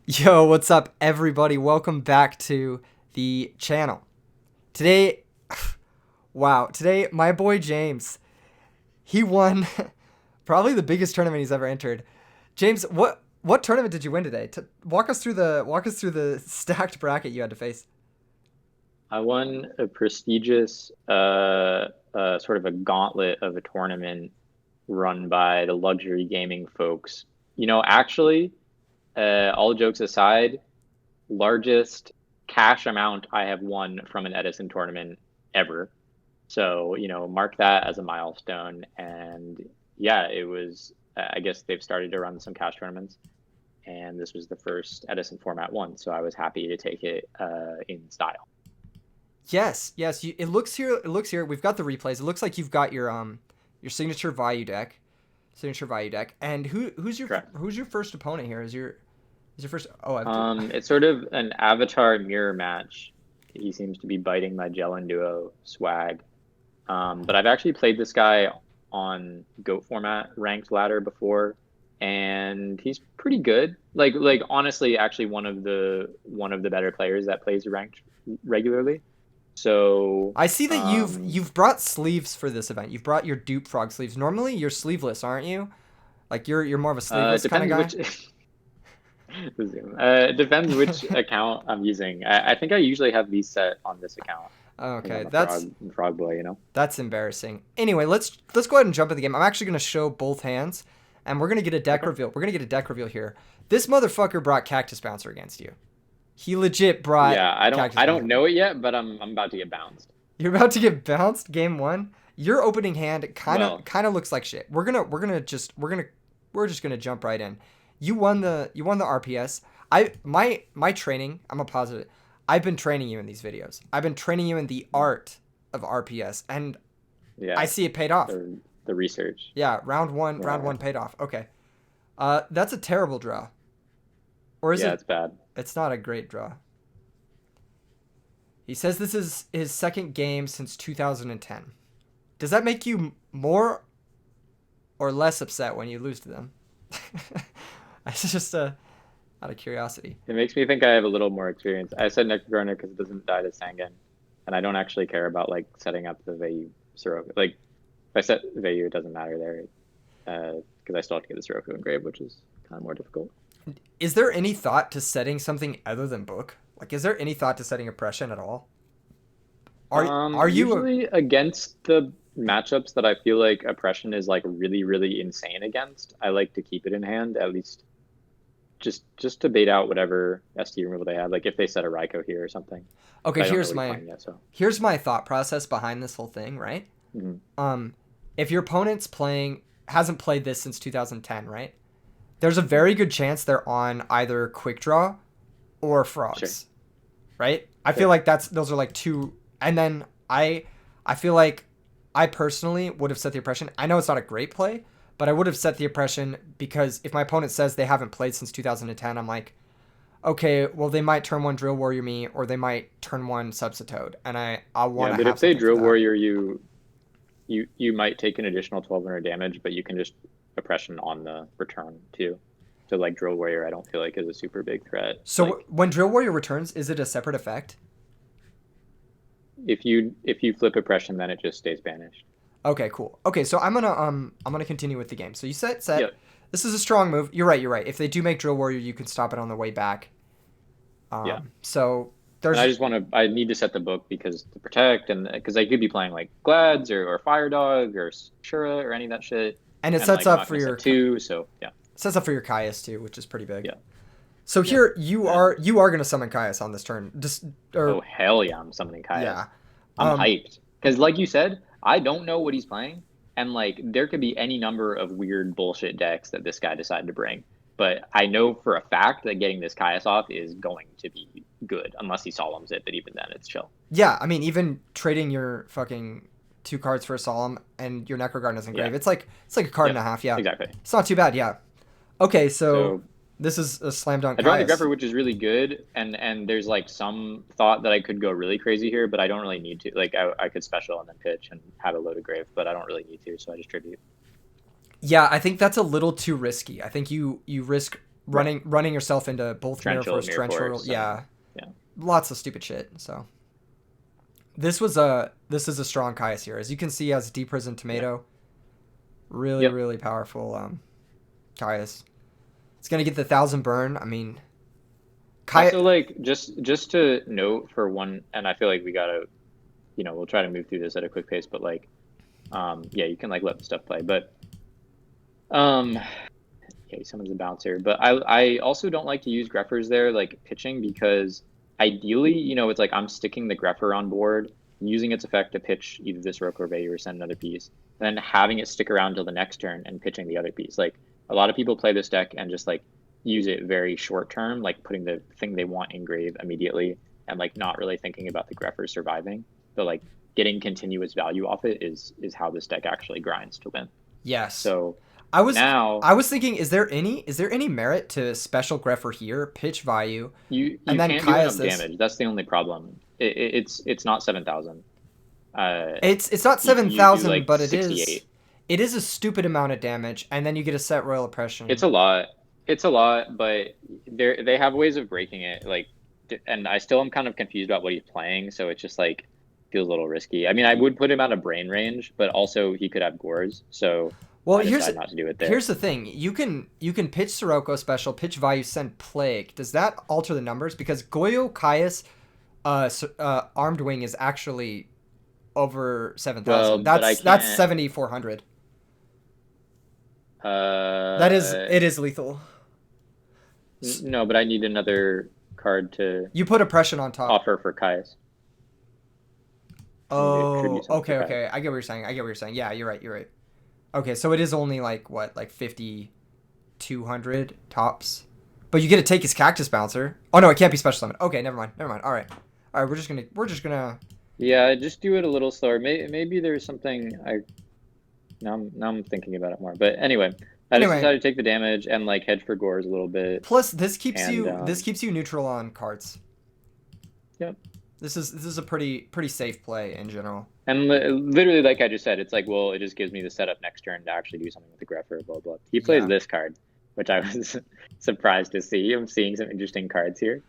Yo, what's up, everybody? Welcome back to the channel. Today, wow, today my boy James, he won probably the biggest tournament he's ever entered. James, what tournament did you win today? Walk us through the stacked bracket you had to face. I won a prestigious sort of a gauntlet of a tournament run by the luxury gaming folks. Actually, all jokes aside, largest cash amount I have won from an Edison tournament ever. So, mark that as a milestone. And yeah, it was, I guess they've started to run some cash tournaments. And this was the first Edison Format 1. So I was happy to take it in style. Yes, yes. It looks here. It looks here. We've got the replays. It looks like you've got your signature value deck. And Correct. who's your first opponent here? Is your first? Oh, It's sort of an avatar mirror match. He seems to be biting my Jellin Duo swag. But I've actually played this guy on GOAT format ranked ladder before, and he's pretty good. Like honestly, actually one of the better players that plays ranked regularly. So I see that you've brought sleeves for this event. You've brought your Dupe Frog sleeves. Normally you're sleeveless, aren't you? Like you're more of a it sleeveless kind of depends guy. which it depends which account I'm using. I think I usually have these set on this account because Okay, I'm a that's frog boy. that's embarrassing. Anyway, let's go ahead and jump in the game. I'm actually gonna show both hands, and we're gonna get a deck Okay. reveal. We're gonna get a deck reveal here. This motherfucker brought Cactus Bouncer against you. He legit brought Yeah, I don't Cactus I don't Bouncer. know it yet, but I'm about to get bounced. You're about to get bounced game one. Your opening hand Well, kind of looks like shit. We're just gonna jump right in. You won the RPS. My training. I'm a positive. I've been training you in these videos. I've been training you in the art of RPS, and I yeah, see it paid off. the research. Yeah, round one Yeah, paid off. Okay. That's a terrible draw, or is yeah, it? it's bad. It's not a great draw. He says this is his second game since 2010. Does that make you more or less upset when you lose to them? It's just out of curiosity. It makes me think I have a little more experience. I said Necrogarner because it doesn't die to Sangan, and I don't actually care about like setting up the Vayu Soroku. Like if I set Vayu, it doesn't matter there, because I still have to get the Soroku engraved, which is kind of more difficult. Is there any thought to setting something other than book? Like, is there any thought to setting oppression at all? Are you a Usually against the matchups that I feel like oppression is like really, really insane against, I like to keep it in hand at least just to bait out whatever ST removal they have. Like if they set a Raikou here or something, okay? but I don't know what he's playing yet. So Here's my thought process behind this whole thing, right? mhm. Um, if your opponent's playing hasn't played this since 2010, right? There's a very good chance they're on either Quick Draw or Sure, Frogs, right? I feel sure, like those are like two. And then I feel like I personally would have set the oppression. I know it's not a great play, but I would have set the oppression because if my opponent says they haven't played since 2010, I'm like, okay, well they might turn one Drill Warrior me or they might turn one Subsitoad, and I want yeah. to But have if they something for drill that. warrior you might take an additional 1200 damage, but you can just oppression on the return too. So like drill warrior, I don't feel like is a super big threat. So Like when Drill Warrior returns, is it a separate effect? if you flip oppression, then it just stays banished. Okay, cool. Okay, so I'm gonna continue with the game. So you set. Yeah, This is a strong move. You're right. You're right. If they do make Drill Warrior, you can stop it on the way back. yeah. So And I there's just want to, I need to set the book because to protect and because I could be playing like Glads or Fire Dog or Shura or any of that shit. and it And sets like I'm up not for going to your set two. So yeah, Caius too, which is pretty big. yeah, So yeah. here you And are gonna summon Caius on this turn. Just oh, or hell yeah, I'm summoning Caius. yeah. I'm Um. hyped. Because like you said, I don't know what he's playing. And like there could be any number of weird bullshit decks that this guy decided to bring. But I know for a fact that getting this Caius off is going to be good, unless he solemns it, but even then it's chill. Yeah. I mean, even trading your fucking two cards for a solemn and your Necro Garden doesn't Yeah. grave. It's like a card and Yep. a half. Yeah. Exactly. It's not too bad. Yeah. Okay. So So this is a slam dunk I draw the Caius. Grepper, which is really good, and there's like some thought that I could go really crazy here, but I don't really need to. Like I could special and then pitch and have a load of grave, but I don't really need to, so I just tribute. Yeah, I think that's a little too risky. I think you risk running yourself into both mirror force, Mirror trench roll. Force, Yeah, yeah. lots of stupid shit. So this is a strong Caius here. As you can see, as Deep Prison Tomato, really really powerful Caius. It's gonna get the 1,000 burn. I mean, Also, like just to note for one, and I feel like we gotta, we'll try to move through this at a quick pace, but like, yeah, you can like let the stuff play, but yeah, someone's a bouncer, but I also don't like to use Greffers there like pitching because ideally, it's like I'm sticking the Greffer on board, using its effect to pitch either this Rook or Bait or send another piece, then having it stick around till the next turn and pitching the other piece. Like a lot of people play this deck and just like use it very short term, like putting the thing they want in grave immediately and like not really thinking about the Greffer surviving. But like getting continuous value off it is how this deck actually grinds to win. Yes. So I was thinking, is there any merit to special Greffer here, pitch value, you and then can't do enough damage. That's the only problem. It's not 7,000. It's not 7,000, like but 68. It is a stupid amount of damage, and then you get a set Royal Oppression. It's a lot. It's a lot, but they have ways of breaking it. Like, and I still am kind of confused about what he's playing, so it's just like feels a little risky. I mean, I would put him out of brain range, but also he could have Gores, so. Well, I decide not to do it there. Here's the thing. You can pitch Sirocco special, pitch value, send Plague. Does that alter the numbers? Because Goyo Caius Armed Wing is actually over 7,000. That's 7,400. It is lethal. No, but I need another card to. You put oppression on top. Offer for Caius. Oh, okay. I get what you're saying. Yeah, you're right. Okay, so it is only like 5,200 tops, but you get to take his Cactus Bouncer. Oh no, it can't be special summon. Okay, never mind. All right. We're just gonna. Yeah, just do it a little slower. Maybe there's something Now I'm thinking about it more. But anyway, I just decided to take the damage and like hedge for Gores a little bit. Plus, this keeps you neutral on cards. Yep. This is a pretty safe play in general. And literally, like I just said, it's like, well, it just gives me the setup next turn to actually do something with the Greffer, blah, blah. He plays this card, which I was surprised to see. I'm seeing some interesting cards here.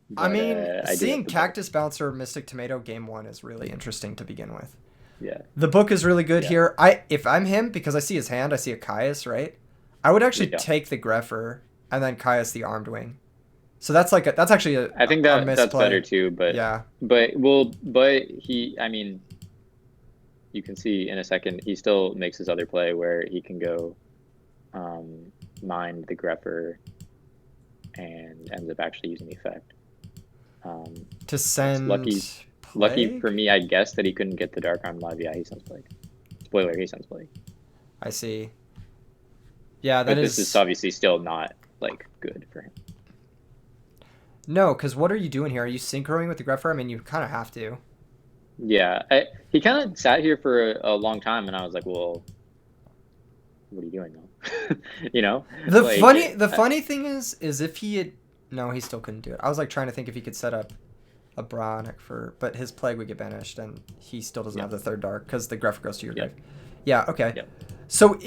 But, I mean, seeing Cactus Bouncer Mystic Tomato game 1 is really interesting to begin with. Yeah. The book is really good here. If I'm him, because I see his hand, I see a Caius, right? I would actually take the Greffer and then Caius the Armed Wing. So that's actually a. I think that's better too, but yeah. But he, I mean, you can see in a second he still makes his other play where he can go, mind the Greffer, and ends up actually using the effect. To send. Lucky for me, I guess that he couldn't get the Dark Arm live. Yeah, he sends Plague. Spoiler: he sends Plague. I see. Yeah, this is obviously still not like good for him. No, because what are you doing here? Are you synchroing with the Greffer? I mean, you kind of have to. Yeah, he kind of sat here for a long time, and I was like, well, what are you doing though? The funny thing is if he had. No, he still couldn't do it. I was like trying to think if he could set up a Bronic but his Plague would get banished, and he still doesn't have the third Dark because the Greffer goes to your grave. Yeah, okay. Yep. So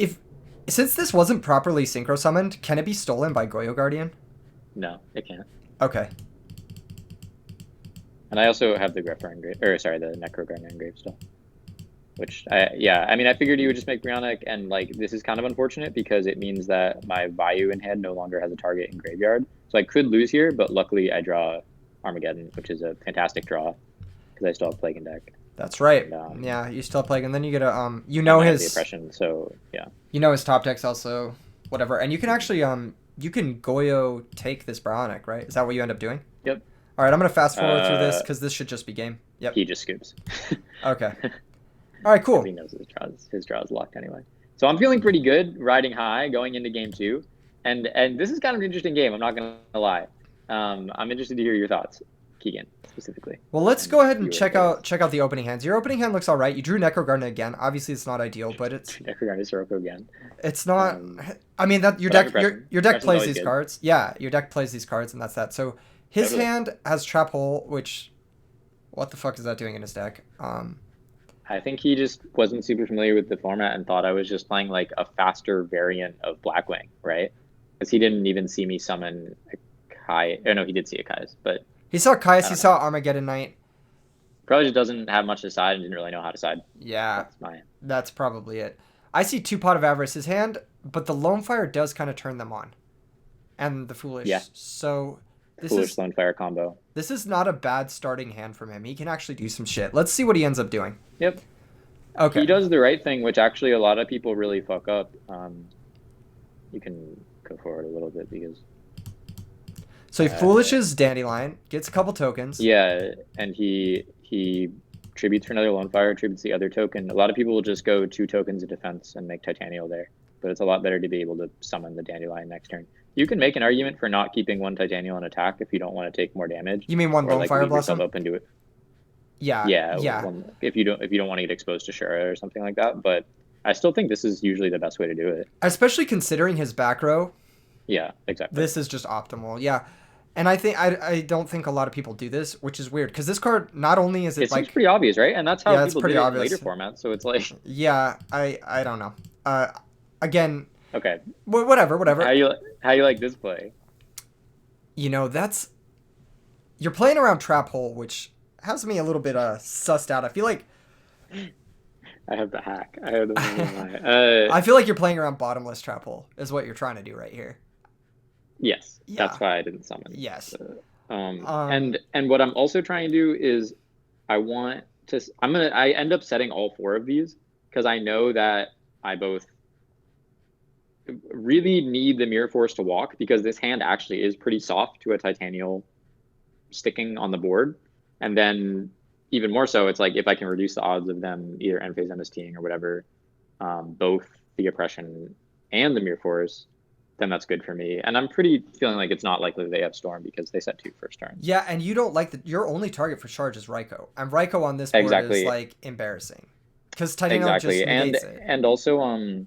since this wasn't properly synchro summoned, can it be stolen by Goyo Guardian? No, it can't. Okay. And I also have the Greffer engraved, the Necro Gardener engraved still. Which I mean, I figured you would just make Brionic, and like this is kind of unfortunate because it means that my Vayu in hand no longer has a target in graveyard. So I could lose here, but luckily I draw Armageddon, which is a fantastic draw because I still have Plague in deck. That's right. And, yeah, you still have Plague, and then you get a his the oppression. So yeah. His top deck's also whatever, and you can actually you can Goyo take this Brionic, right? Is that what you end up doing? Yep. All right, I'm gonna fast forward through this because this should just be game. Yep. He just scoops. Okay. All right, cool. He knows his draw is locked anyway. So I'm feeling pretty good, riding high, going into game 2, and this is kind of an interesting game. I'm not gonna lie. I'm interested to hear your thoughts, Keegan, specifically. Well, let's go ahead and check out the opening hands. Your opening hand looks all right. You drew Necro Gardener again. Obviously, it's not ideal, but it's Necro Gardener Sirocco again. It's not. I mean that your deck plays these cards. Yeah, your deck plays these cards, and that's that. So his hand has Trap Hole, which, what the fuck is that doing in his deck? I think he just wasn't super familiar with the format and thought I was just playing like a faster variant of Blackwing, right? Because he didn't even see me summon a Kai. Oh, no, he did see a Kai's, but He saw I Caius, he don't know. saw Armageddon Knight. Probably just doesn't have much to side and didn't really know how to side. Yeah, That's my. that's probably it. I see two Pot of Avarice's hand, but the Lone Fire does kind of turn them on. And the Foolish. Yeah, So this foolish is lone fire combo. this is not a bad starting hand from him. He can actually do some shit. Let's see what he ends up doing. Yep. Okay. He does the right thing, which actually a lot of people really fuck up. You can go forward a little bit because So he Foolishes Dandelion, gets a couple tokens. yeah, and he tributes for another lone fire, tributes the other token. A lot of people will just go 2 tokens of defense and make Titanial there, but it's a lot better to be able to summon the Dandelion next turn. You can make an argument for not keeping 1 Titanial in attack if you don't want to take more damage. You mean one or Lone like Fire leave yourself Blossom? up and do it. Yeah. Yeah. If you don't want to get exposed to Shura or something like that, but I still think this is usually the best way to do it. Especially considering his back row. Yeah, exactly. This is just optimal. Yeah. And I don't think a lot of people do this, which is weird because this card not only is it Seems like pretty obvious, right? And that's how Yeah, it's people pretty do it in obvious. later formats. So it's like, yeah, I don't know. Again, okay, whatever. how you like this play? You know, that's you're playing around Trap Hole, which has me a little bit sussed out. I feel like I have the hack. I have the I feel like you're playing around Bottomless Trap Hole is what you're trying to do right here. yes, Yeah. that's why I didn't summon. Yes. And what I'm also trying to do is I end up setting all 4 of these because I know that I both really need the Mirror Force to walk because this hand actually is pretty soft to a Titanial sticking on the board. And then even more so, it's like if I can reduce the odds of them either end phase MSTing or whatever, both the Oppression and the Mirror Force, then that's good for me. And I'm pretty feeling like it's not likely they have Storm because they set 2 first turns. Yeah, and you don't like your only target for charge is Raikou. And Raikou on this board Exactly. is like embarrassing. Because Titanial Exactly. just negates it. And also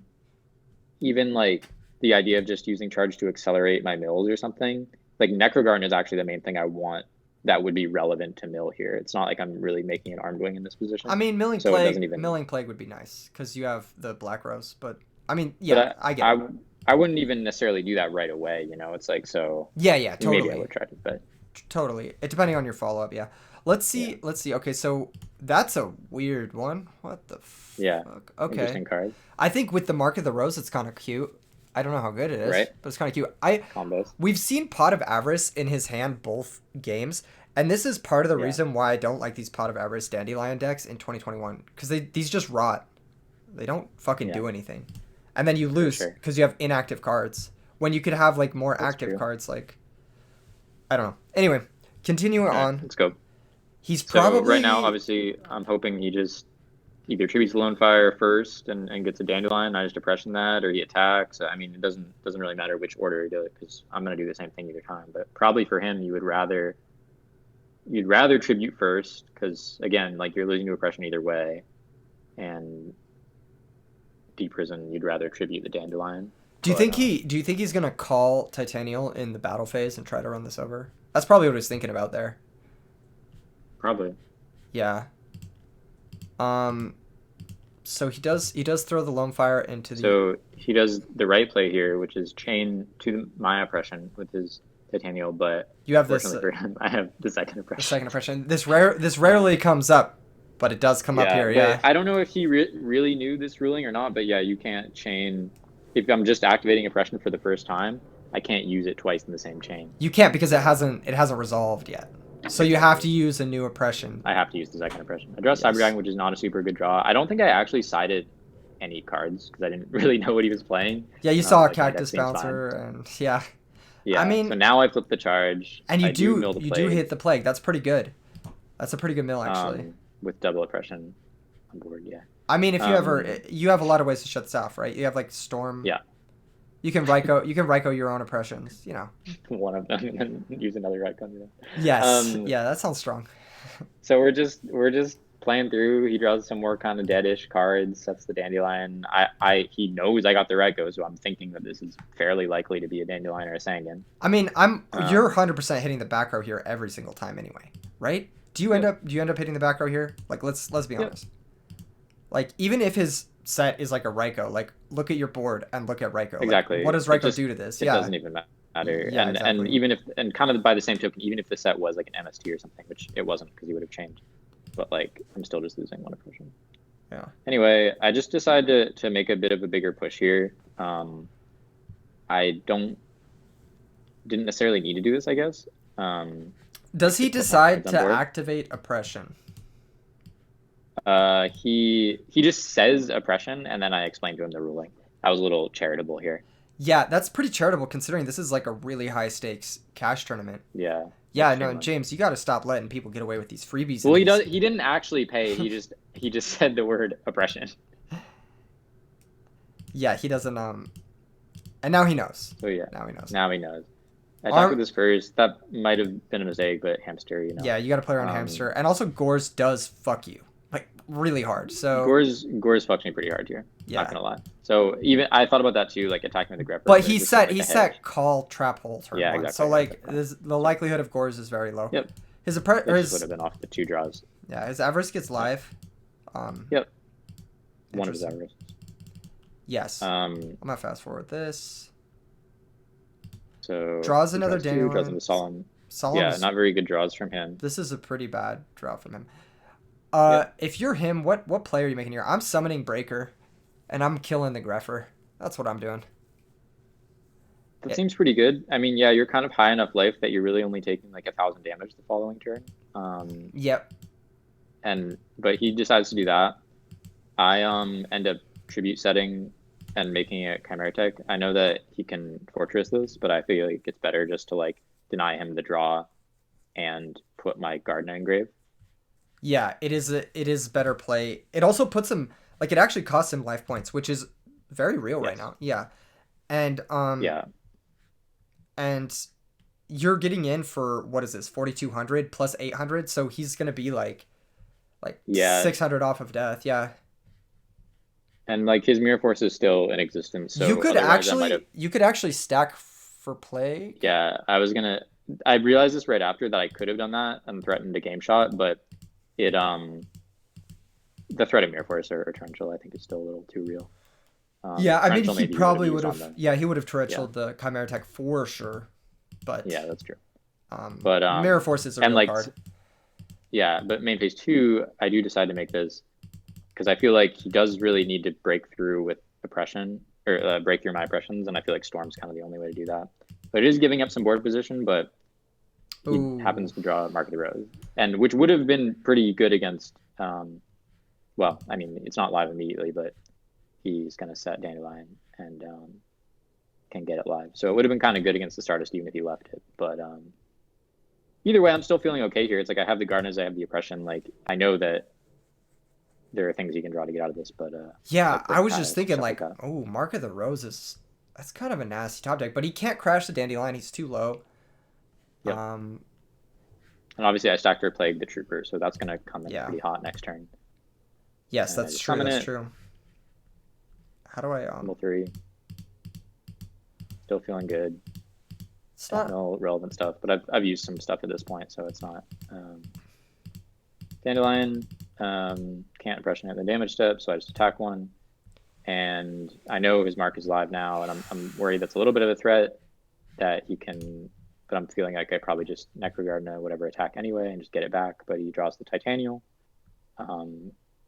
even like the idea of just using charge to accelerate my mills or something. Like Necrogarden is actually the main thing I want that would be relevant to mill here. It's not like I'm really making an Armed Wing in this position. I mean, Milling So it doesn't Plague, even- Milling Plague would be nice because you have the Black Rose. But I mean, yeah, I get it. I wouldn't even necessarily do that right away. You know, it's like so. Yeah, totally. Maybe I would try to, but Totally. It depending on your follow up, yeah. Let's see. Okay, so that's a weird one. What the fuck? Yeah. Okay. Interesting card. I think with the Mark of the Rose, it's kind of cute. I don't know how good it is, Right. but it's kind of cute. Combos. We've seen Pot of Avarice in his hand both games, and this is part of the reason why I don't like these Pot of Avarice Dandelion decks in 2021 because these just rot. They don't fucking do anything, and then you lose because you have inactive cards when you could have like more active cards. Like I don't know. Anyway, continuing on. Let's go. He's So probably right now, obviously, I'm hoping he just either tributes the Lone Fire first and gets a Dandelion, I just Depression that, or he attacks. I mean, it doesn't really matter which order he does it because I'm gonna do the same thing either time. But probably for him, you'd rather tribute first because again, like you're losing to Oppression either way, and Deep Prison, you'd rather tribute the Dandelion. Do you think he's gonna call Titanial in the battle phase and try to run this over? That's probably what I was thinking about there. Probably. Yeah. So he does throw the Lone Fire into the. So he does the right play here, which is chain to my Oppression with his Titanial, but you have this. For him, I have the second Oppression. The second Oppression. This rarely comes up, but it does come up here. Yeah. I don't know if he really knew this ruling or not, but yeah, you can't chain. If I'm just activating Oppression for the first time, I can't use it twice in the same chain. You can't because it hasn't resolved yet. So you have to use a new Oppression. I have to use the second Oppression. I draw Cyber Dragon, which is not a super good draw. I don't think I actually sided any cards because I didn't really know what he was playing. Yeah, you saw a Cactus Bouncer and yeah. Yeah. I mean, so now I flip the charge. And you do Plague. hit the Plague. That's pretty good. That's a pretty good mill actually. With double Oppression on board, yeah. I mean, if you have a lot of ways to shut this off, right? You have like Storm. Yeah. You can Raikou your own Oppressions, you know. One of them, and then use another Raikou. Yes. Yeah, that sounds strong. So we're just playing through. He draws some more kind of deadish cards. Sets the Dandelion. He knows I got the Raikou, so I'm thinking that this is fairly likely to be a Dandelion or a Sangan. I mean, you're 100% hitting the back row here every single time anyway, right? Do you end up hitting the back row here? Like let's be honest. Like even if his set is like a Raikou. Like, look at your board and look at Raikou. Like, what Exactly. does It Raikou just do to this? it Yeah. doesn't even matter. Yeah, And exactly. even if and kind of by the same token, even if the set was like an MST or something, which it wasn't because he would have changed. But like I'm still just losing one impression. Yeah. Anyway, I just decided to make a bit of a bigger push here. I didn't necessarily need to do this, I guess. Does he to put my decide cards on to board. activate oppression? He just says oppression, and then I explained to him the ruling. I was a little charitable here. Yeah, that's pretty charitable considering this is like a really high stakes cash tournament. Yeah. Yeah, no, James, you got to stop letting people get away with these freebies. Well, he didn't actually pay. He just said the word oppression. Yeah, he doesn't. And now he knows. So yeah. Now he knows. Now he knows. I talked with this first. That might have been a mistake, but hamster, you know. Yeah, you got to play around hamster, and also Gores does fuck you like really hard. So Gores fucks me pretty hard here. Yeah. Not gonna lie. So even I thought about that too, like attacking with the grepper. But he set call trap hole turn yeah, one. exactly. So like the likelihood of Gores is very low. Yep. His would have been off the 2 draws. Yeah, his Avarice gets live. Yep. One of his Avarice. Yes. I'm gonna fast forward this. So draws another Dandelion. Draws into Solemn. Solemn's, yeah, not very good draws from him. This is a pretty bad draw from him. If you're him, what play are you making here? I'm summoning Breaker, and I'm killing the Greffer. That's what I'm doing. That seems pretty good. I mean, yeah, you're kind of high enough life that you're really only taking like 1,000 damage the following turn. Yep. But he decides to do that. I end up tribute setting and making it Chimera Tech. I know that he can Fortress this, but I feel like it's better just to like deny him the draw and put my Gardener in grave. Yeah, it is better play. It also puts him like it actually costs him life points, which is very real right now. Yeah. And yeah. And you're getting in for what is this? 4,200 plus 800, so he's going to be like 600 off of death. Yeah. And like his Mirror Force is still in existence, so you could actually stack for play. Yeah, I realized this right after that I could have done that and threatened a game shot, but it the threat of Mirror Force or Torrential I think is still a little too real. Yeah, I mean he probably would have. Yeah, he would have Torrentialed the Chimera Tech for sure. But yeah, that's true. But Mirror Force is a real card. Yeah, but main phase 2, I do decide to make this because I feel like he does really need to break through with oppression or break through my oppressions, and I feel like Storm's kind of the only way to do that. But it is giving up some board position, but he happens to draw Mark of the Rose, and which would have been pretty good against. Well, I mean, it's not live immediately, but he's going to set Dandelion and can get it live. So it would have been kind of good against the Stardust even if he left it. But either way, I'm still feeling okay here. It's like I have the Gardeners, I have the Oppression. Like I know that there are things you can draw to get out of this, but yeah, I was just thinking like Mark of the Rose that's kind of a nasty top deck, but he can't crash the Dandelion. He's too low. Yep. And obviously I stacked or Plague the Trooper, so that's going to come in pretty hot next turn. Yes, that's true. That's true. How do I level 3? Still feeling good. It's not no relevant stuff, but I've used some stuff at this point, so it's not. Dandelion can't impression at the damage step, so I just attack one. And I know his mark is live now, and I'm worried that's a little bit of a threat that he can. But I'm feeling like I probably just Necrogardener whatever attack anyway and just get it back. But he draws the Titanial.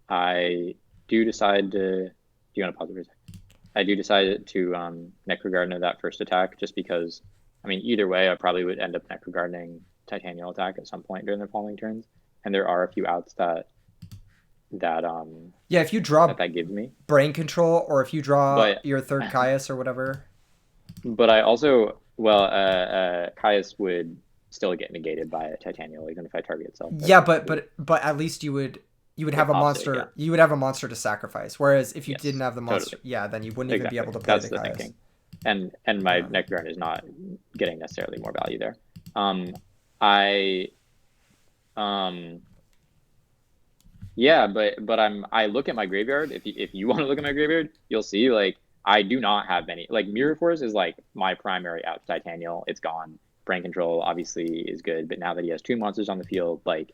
I do decide to. Do you want to pause it for a second? I do decide to Necrogardener that first attack just because, I mean, either way, I probably would end up Necrogardening Titanial attack at some point during the following turns. And there are a few outs that yeah, if you draw that gives me brain control, or if you draw your third Caius or whatever. But I also Caius would still get negated by a Titanial even if I target itself. Yeah, but at least you would have a monster. Yeah. You would have a monster to sacrifice. Whereas if you didn't have the monster, then you wouldn't even be able to play the Caius. Thinking. And my Necrogardener is not getting necessarily more value there. Yeah, but I look at my graveyard. If you want to look at my graveyard, you'll see like I do not have any. Like Mirror Force is like my primary out Titanial. It's gone. Brain Control obviously is good, but now that he has 2 monsters on the field, like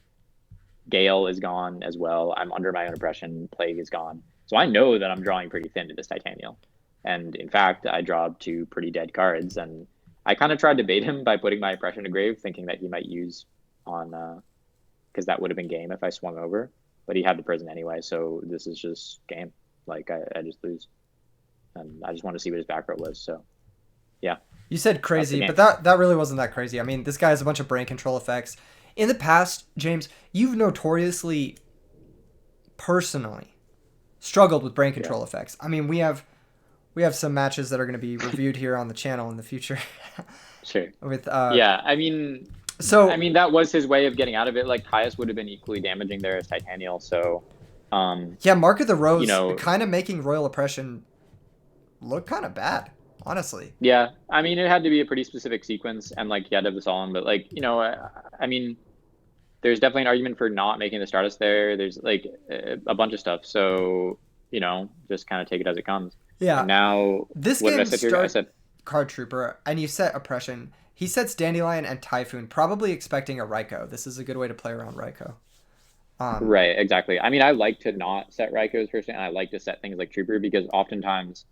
Gale is gone as well. I'm under my own oppression. Plague is gone. So I know that I'm drawing pretty thin to this Titanial. And in fact, I draw two pretty dead cards. And I kind of tried to bait him by putting my Oppression to grave, thinking that he might use on, because that would have been game if I swung over. But he had the prison anyway, so this is just game. Like, I just lose. And I just want to see what his back row was. So, yeah. You said crazy, but that really wasn't that crazy. I mean, this guy has a bunch of brain control effects. In the past, James, you've notoriously, personally, struggled with brain control effects. I mean, we have some matches that are going to be reviewed here on the channel in the future. Sure. With yeah, I mean, that was his way of getting out of it. Like Caius would have been equally damaging there as Titanial. So, yeah, Mark of the Rose, kind of making Royal Oppression look kind of bad. Honestly. Yeah, I mean, it had to be a pretty specific sequence, and like, yeah, the Solemn, but like, I mean, there's definitely an argument for not making the Stardust there. There's like a bunch of stuff, so just kind of take it as it comes. Yeah. And now this game starts Card Trooper, and you set Oppression. He sets Dandelion and Typhoon, probably expecting a Raikou. This is a good way to play around Raikou. Right, exactly. I mean, I like to not set Raikous personally, and I like to set things like Trooper because oftentimes.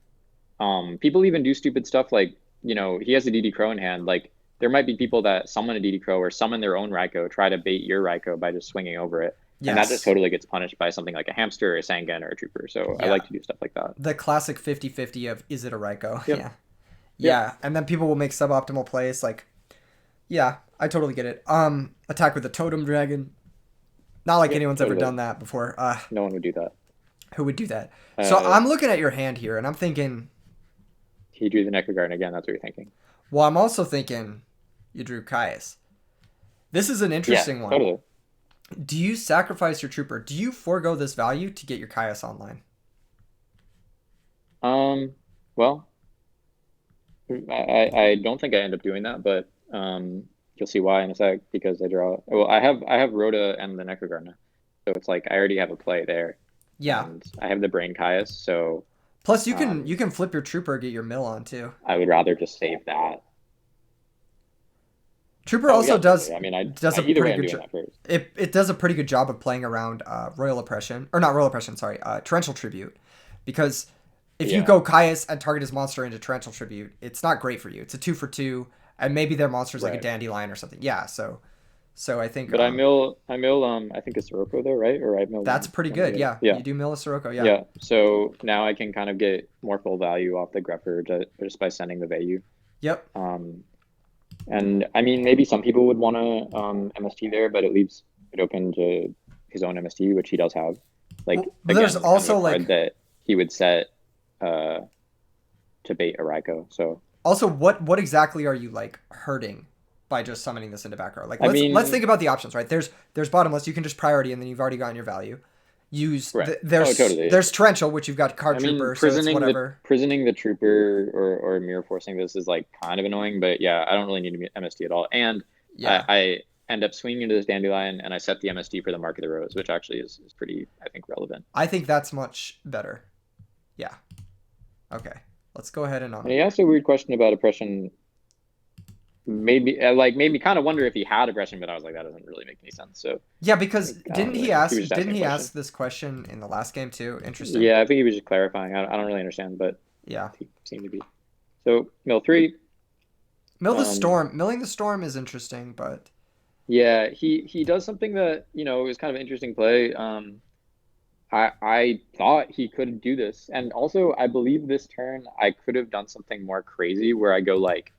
People even do stupid stuff like, he has a DD Crow in hand. Like, there might be people that summon a DD Crow or summon their own Raikou, try to bait your Raikou by just swinging over it. Yes. And that just totally gets punished by something like a Hamster or a Sangan or a Trooper. So I like to do stuff like that. The classic 50-50 of, is it a Raikou? Yep. Yeah. And then people will make suboptimal plays. Like, yeah, I totally get it. Attack with the Totem Dragon. Not like anyone's ever done that before. No one would do that. Who would do that? So I'm looking at your hand here, and I'm thinking... He drew the Necrogarden again, that's what you're thinking. Well, I'm also thinking you drew Caius. This is an interesting one. Totally. Do you sacrifice your Trooper? Do you forego this value to get your Caius online? Well, I don't think I end up doing that, but you'll see why in a sec, because I draw... Well, I have Rhoda and the Necrogarden, so it's like I already have a play there. Yeah. And I have the Brain Caius, so... Plus, you can flip your Trooper, get your mill on too. I would rather just save that. Trooper also does. I mean, does a pretty good job. It does a pretty good job of playing around Royal Oppression, or not Royal Oppression. Sorry, Torrential Tribute, because if you go Caius and target his monster into Torrential Tribute, it's not great for you. It's a 2-for-2, and maybe their monster's like a Dandelion or something. Yeah, so I think. But I mill. I think it's Sirocco there, right? Or I mill. That's pretty good. Yeah. You do mill a Sirocco. Yeah. Yeah. So now I can kind of get more full value off the Greffer just by sending the Vayu. Yep. And I mean, maybe some people would want to MST there, but it leaves it open to his own MST, which he does have. Like, well, again, there's also like that he would set to bait a Raikou. So also, what exactly are you like hurting by just summoning this into back row? Like, let's think about the options, right? There's bottomless. You can just priority, and then you've already gotten your value. There's Torrential, which you've got Card Trooper, so it's whatever. Prisoning the Trooper or mirror forcing this is like kind of annoying, but yeah, I don't really need to MST at all. And I end up swinging into this Dandelion, and I set the MST for the Mark of the Rose, which actually is pretty, I think, relevant. I think that's much better. Yeah. Okay. Let's go ahead and on. And he asked a weird question about oppression. Made me kind of wonder if he had aggression, but I was like, that doesn't really make any sense. So yeah, because didn't he ask this question in the last game too? Interesting. Yeah, I think he was just clarifying. I don't really understand, but yeah, he seemed to be. So mill 3. Mill the Storm. Milling the Storm is interesting, but yeah, he does something that is kind of an interesting play. I thought he could do this, and also I believe this turn I could have done something more crazy where I go like.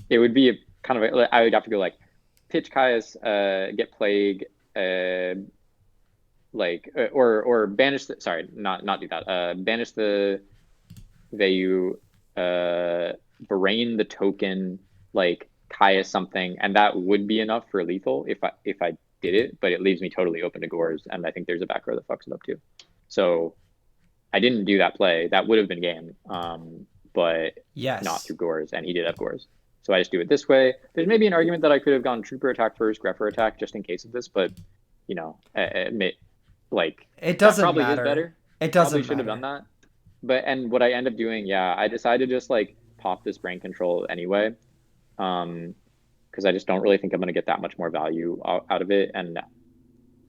It would be I would have to go like pitch Caius, get Plague, or banish not do that. Banish the Vayu, Brain the token, like Caius something, and that would be enough for lethal if I did it, but it leaves me totally open to Gores, and I think there's a back row that fucks it up too. So I didn't do that play. That would have been game. But not through Gores, and he did have Gores. So I just do it this way. There's maybe an argument that I could have gone Trooper attack first, Greffer attack, just in case of this, but, it doesn't probably matter. Is better. It doesn't probably should have done that. But, and what I end up doing, I decided to just, pop this brain control anyway, because I just don't really think I'm going to get that much more value out of it, and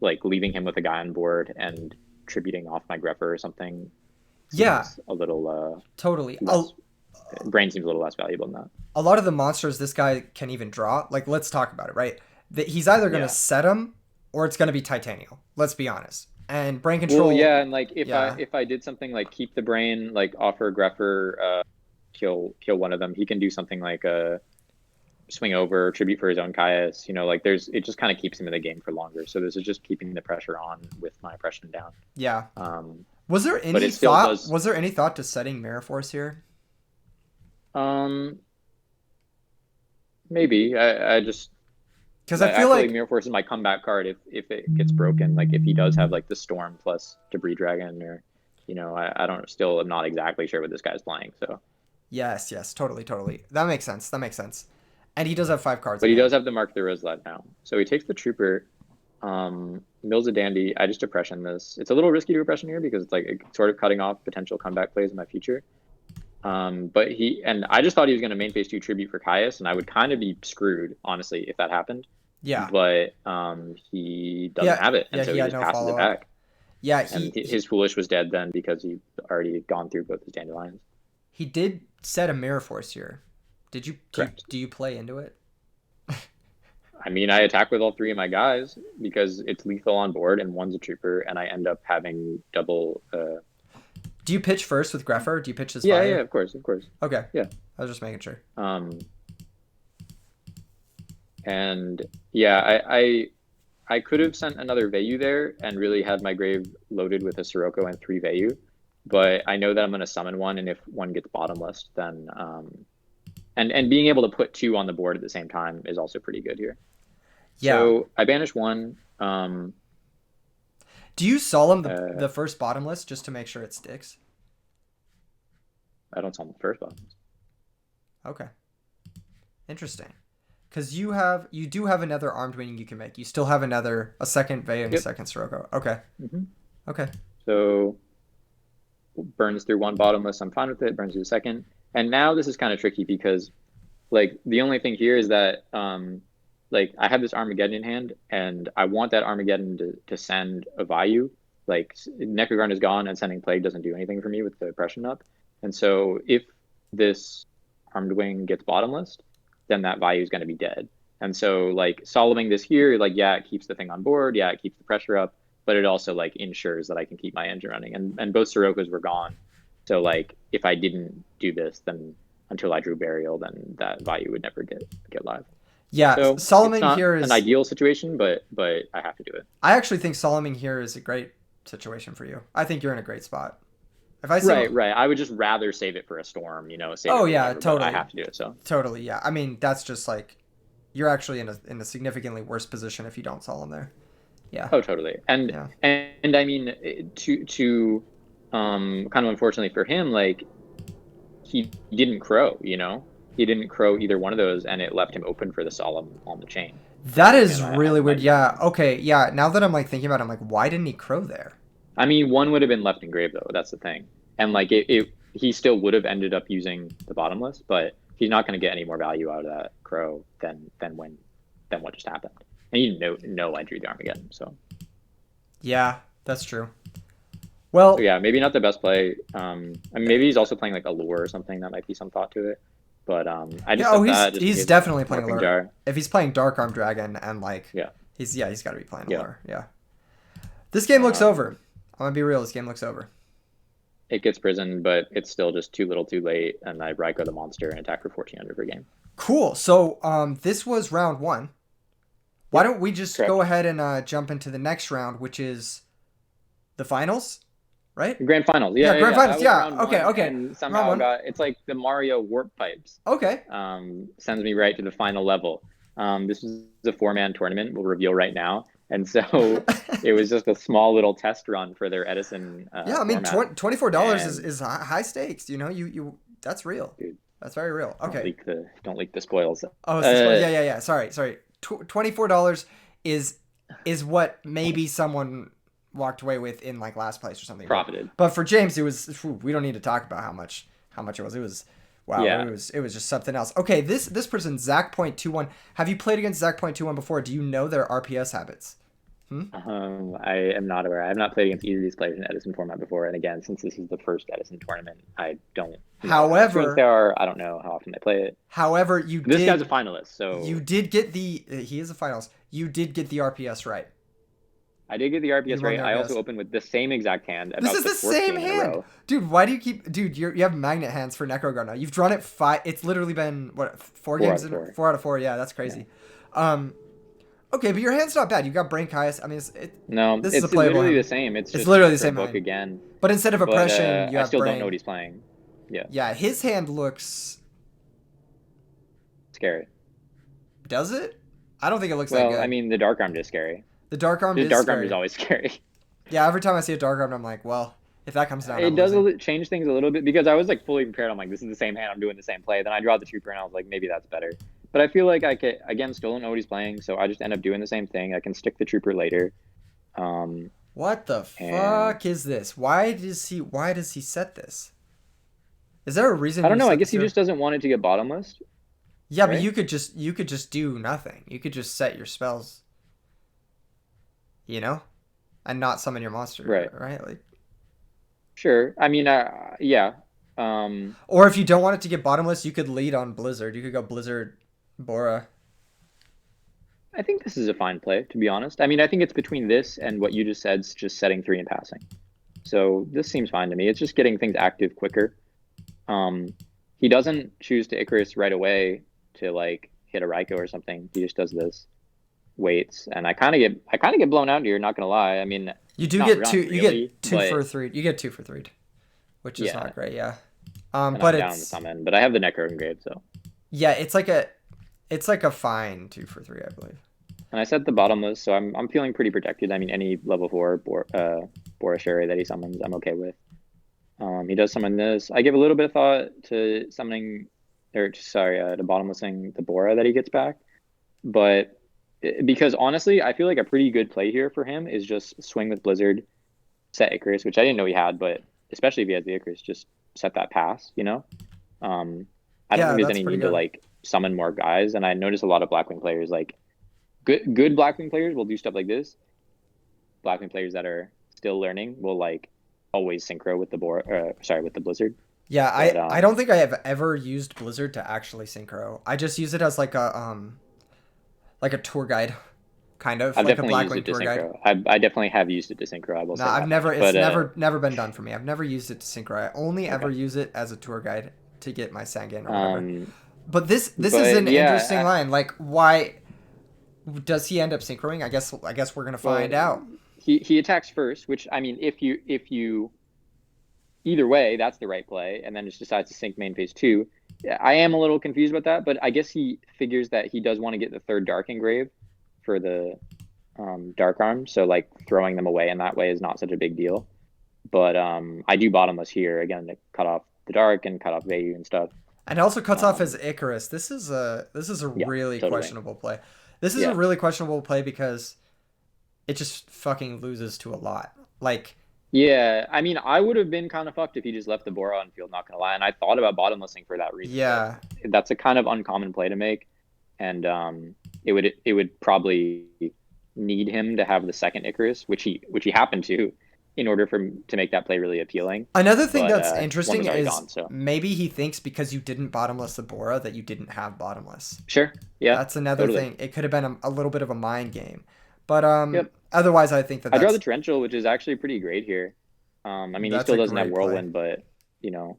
like leaving him with a guy on board and tributing off my Grepper or something Yeah, seems a little totally. less. Brain seems a little less valuable than that. A lot of the monsters this guy can even draw. Like, let's talk about it, right? He's either going to Yeah. set them or it's going to be Titanial. Let's be honest. And brain control. Well, yeah, and like Yeah. if I did something like keep the brain, like offer Grepper, kill one of them, he can do something like swing over, tribute for his own Caius. You know, like it just kind of keeps him in the game for longer. So this is just keeping the pressure on with my oppression down. Yeah. Um, Was there any it still thought? does- Was there any thought to setting Mirror Force here? Maybe I just Because I I feel like Mirror Force is my comeback card if it gets broken. Like if he does have like the Storm plus Debris Dragon, or you know, I don't still am not exactly sure what this guy's playing. So, yes, totally. That makes sense. And he does have 5 cards. but in he hand. does have the Mark the Roselad now. So he takes the Trooper. Mills a dandy. I just oppression this. It's a little risky to oppression here because it's like sort of cutting off potential comeback plays in my future. But I just thought he was going to main phase 2 tribute for Caius, and I would kind of be screwed, honestly, if that happened. Yeah. But he doesn't have it, and yeah, so he he had just no passes it follow-up. back. Yeah, And his Foolish was dead then because he already gone through both his Dandelions. he did set a Mirror Force here. Did you? Correct. Do you play into it? I mean, I attack with all 3 of my guys because it's lethal on board, and one's a Trooper, and I end up having double. Do you pitch first with Grepher? Do you pitch his Yeah, fire? yeah, of course. Okay. Yeah. I was just making sure. And yeah, I could have sent another Vayu there and really had my grave loaded with a Sirocco and 3 Vayu, but I know that I'm going to summon one, and if one gets bottomless, then and being able to put 2 on the board at the same time is also pretty good here. Yeah. So I banish 1. Do you solemn the first bottomless just to make sure it sticks? I don't summon the first bottomless. Okay. Interesting. Because you do have another armed wing you can make. You still have a second Vayu and a second Sirocco. Okay. Mm-hmm. Okay. So burns through 1 bottomless. I'm fine with it. Burns through the second. And now this is kind of tricky because, like, the only thing here is that, like, I have this Armageddon in hand, and I want that Armageddon to send a Vayu. Like, Necrogarn is gone, and sending Plague doesn't do anything for me with the oppression up. And so if this armed wing gets bottomless, then that Vayu is going to be dead. And so, like, solemning this here, like, yeah, it keeps the thing on board. Yeah, it keeps the pressure up. But it also, like, ensures that I can keep my engine running. And both Siroccos were gone. So, like, if I didn't do this, then until I drew Burial, then that Vayu would never get live. Yeah, So Solomon here is an ideal situation, but I have to do it. I actually think Solomon here is a great situation for you. I think you're in a great spot. If I see Right. I would just rather save it for a storm, you know. Oh yeah, totally. I have to do it. So totally, yeah. I mean, that's just like you're actually in a significantly worse position if you don't Solemn there. Yeah. Oh, totally. And I mean, to kind of unfortunately for him, like he didn't crow, you know. He didn't crow either one of those, and it left him open for the Solemn on the chain. That is really weird. Yeah. Okay. Yeah. Now that I'm like thinking about it, I'm like, why didn't he crow there? I mean, one would have been left engraved though. That's the thing. And like he still would have ended up using the bottomless, but he's not going to get any more value out of that crow than what just happened. And you know I drew the Armageddon, so. Yeah, that's true. Well, so yeah, maybe not the best play. I mean, maybe he's also playing like Allure or something. That might be some thought to it. But I just he's definitely playing Allure. Jar. If he's playing Dark Arm Dragon and like he's got to be playing Allure. Yeah. This game looks over. I'm gonna be real. This game looks over. It gets prison, but it's still just too little, too late, and I Raiko the monster and attack for 1400 per game. Cool. So this was round 1. Why don't we just go ahead and jump into the next round, which is the finals, right? Grand finals, yeah. Grand finals, yeah. Okay. And somehow it's like the Mario warp pipes. Okay. Sends me right to the final level. This is a 4-man tournament. We'll reveal right now. And so it was just a small little test run for their Edison. Yeah, I mean, $24 is high stakes. You know, you that's real. Dude, that's very real. Okay. Don't leak the spoils. Oh, yeah. Sorry. $24 is what maybe someone walked away with in like last place or something. Profited. But for James, it was. We don't need to talk about how much it was. It was. Wow, yeah. It was just something else. Okay, this person Zach.21. Have you played against Zach.21 before? Do you know their RPS habits? I am not aware. I have not played against either of these players in Edison format before, and again, since this is the first Edison tournament, I don't know how experienced they However, are. I don't know how often they play it. however, This guy's a finalist, you so did get the he is a finals. You did get the RPS right. I did get the You RPS run right. the I also RPS. opened with the same exact hand This about is the the fourth same game in a hand, row. dude. Why do you keep, dude? You have magnet hands for Necrogard now. You've drawn it five. It's literally been what, four Four out games of in four. 4 out of 4. Yeah, that's crazy. Yeah. Okay, but your hand's not bad. You got Brain Caius. I mean, No, this is a it's playable literally hand. the same. It's It's just literally the for a same book hand. again. But instead of But oppression, you I have still Brain. don't know what he's playing. Yeah, Yeah, his hand looks. scary. Does it? I don't think it looks that Well, good. I mean, the dark armed is scary. The dark armed The is dark scary. armed is always scary. Yeah, every time I see a dark armed, I'm like, well, if that comes down, It I'm does losing. change things a little bit because I was like fully prepared. I'm like, this is the same hand. I'm doing the same play. Then I draw the trooper and I was like, maybe that's better. But I feel like I could, again, still don't know what he's playing. So I just end up doing the same thing. I can stick the trooper later. What the And fuck is this? Why does he set this? Is there a reason I don't you know. I set guess this he here? just doesn't want it to get bottomless. Yeah, but right? you could just do nothing. You could just set your spells, you know, and not summon your monster, right? Like, Sure. I mean, yeah. or if you don't want it to get bottomless, you could lead on Blizzard. You could go Blizzard, Bora. I think this is a fine play, to be honest. I mean, I think it's between this and what you just said, just setting 3 and passing. So this seems fine to me. It's just getting things active quicker. He doesn't choose to Icarus right away to like hit a Raikou or something. He just does this, waits, and I kind of get blown out here. Not gonna lie. I mean, You do not get really, two. You get two but for 3. You get 2 for 3, which is yeah, not great. Yeah. and But I'm down to summon. But I have the Necro engraved, so. yeah, it's like a fine 2 for 3, I believe. And I set the bottomless, so I'm feeling pretty protected. I mean, any level 4 Borasheri that he summons, I'm okay with. He does summon this. I give a little bit of thought to summoning, or sorry, to bottomlessing the Bora that he gets back. But because honestly, I feel like a pretty good play here for him is just swing with Blizzard, set Icarus, which I didn't know he had, but especially if he has the Icarus, just set that pass, you know? I don't think there's any need to like summon more guys. And I notice a lot of Blackwing players, like good Blackwing players will do stuff like this. Blackwing players that are still learning will like always synchro with the with the Blizzard. Yeah, But, I don't think I have ever used Blizzard to actually synchro. I just use it as like a tour guide, kind of I've like a definitely used Blackwing it to tour guide. synchro. I definitely have used it to synchro. I will say I've that. never. But, It's never been done for me. I've never used it to synchro. I only ever use it as a tour guide to get my Sangan or whatever. But this is an interesting line. Like, why does he end up synchroing? I guess we're gonna find out. He attacks first, which I mean, if you either way, that's the right play, and then just decides to sync main phase 2. I am a little confused about that, but I guess he figures that he does want to get the 3rd Dark Engrave for the Dark Arm, so like throwing them away in that way is not such a big deal. But I do bottomless here again to cut off the Dark and cut off Vayu and stuff. And it also cuts off his Icarus. This is a really totally. questionable play. This is a really questionable play because it just fucking loses to a lot. Like, yeah, I mean, I would have been kind of fucked if he just left the Bora on field, not gonna lie. And I thought about bottomlessing for that reason. Yeah. That's a kind of uncommon play to make. And it would probably need him to have the 2nd Icarus, which he happened to, in order for him to make that play really appealing. Another thing that's interesting is gone, so. maybe he thinks because you didn't bottomless the Bora that you didn't have bottomless. Sure. Yeah. That's another totally. thing. It could have been a little bit of a mind game. But otherwise, I think I draw the Torrential, which is actually pretty great here. I mean, he still doesn't have Whirlwind, but, you know.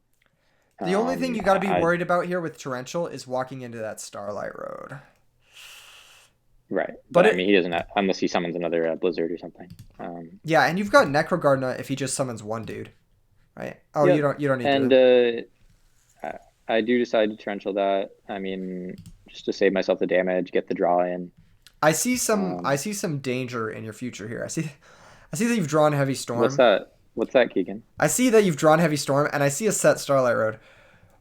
The only thing you got to be worried about here with Torrential is walking into that Starlight Road. Right. But I mean, he doesn't have, unless he summons another Blizzard or something. Yeah, and you've got Necrogardna if he just summons one dude, right? Oh, you don't need to. And I do decide to Torrential that. I mean, just to save myself the damage, get the draw in. I see some danger in your future here. I see that you've drawn Heavy Storm. What's that, Keegan? I see that you've drawn Heavy Storm, and I see a set Starlight Road.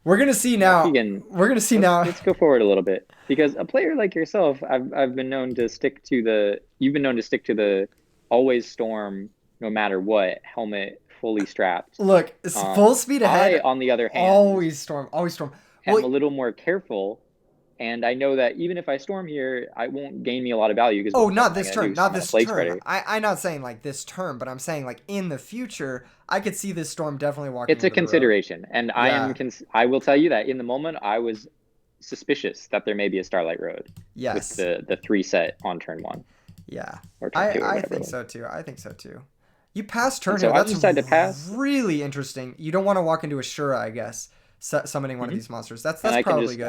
We're gonna see now. Keegan, Let's go forward a little bit, because a player like yourself, I've been known to stick to the. You've been known to stick to the always Storm, no matter what, helmet fully strapped. Look, it's full speed ahead. I, on the other hand, always Storm. I'm a little more careful And I know that even if I storm here, I won't gain me a lot of value because Oh, what not am I this going to turn, do? not Summon a this Plague turn. Spreader. I'm not saying like this turn, but I'm saying like in the future, I could see this storm definitely walking It's a into the road. consideration, and Yeah. I will tell you that in the moment I was suspicious that there may be a Starlight Road with Yes. the three set on turn one Yeah. or turn I two or I whatever it think was. so too. I think so too. You pass And turn so here. I That's decided to pass. really interesting. You don't want to walk into a Shura, I guess, summoning one of Hmm. these monsters. That's And that's I can probably just good.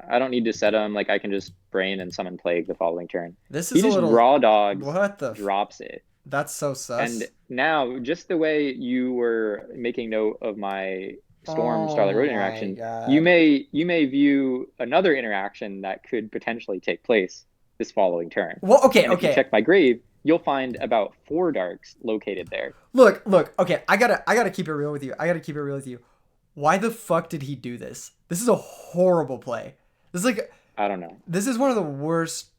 I don't need to set them. Like I can just brain and summon Plague the following turn. This He is a just little raw dogs what the drops it. that's so And sus. now, just the way you were making note of my Storm Oh Starlight Road my interaction, god. you may view another interaction that could potentially take place this following turn. Well, okay, And if you okay. check my grave, you'll find about four darks located there. Look. Okay, I gotta keep it real with you. I gotta keep it real with you. Why the fuck did he do this? This is a horrible play. This is like I don't know. this is one of the worst.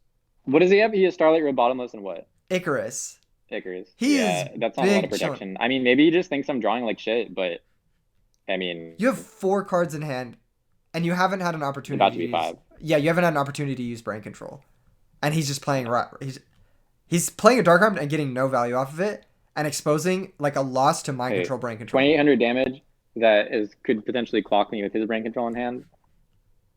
What does he have? He has Starlight Road bottomless and what? Icarus. Icarus. He is Yeah, that's not a lot of big chunk. protection. I mean, maybe he just thinks I'm drawing like shit, but I mean, You have 4 cards in hand, and you haven't had an it's about opportunity to to be use. five. Yeah, you haven't had an opportunity to use brain control, and he's just playing. He's playing a dark arm and getting no value off of it, and exposing like a loss to mind Hey, control, brain control. 2,800 damage that is could potentially clock me with his brain control in hand.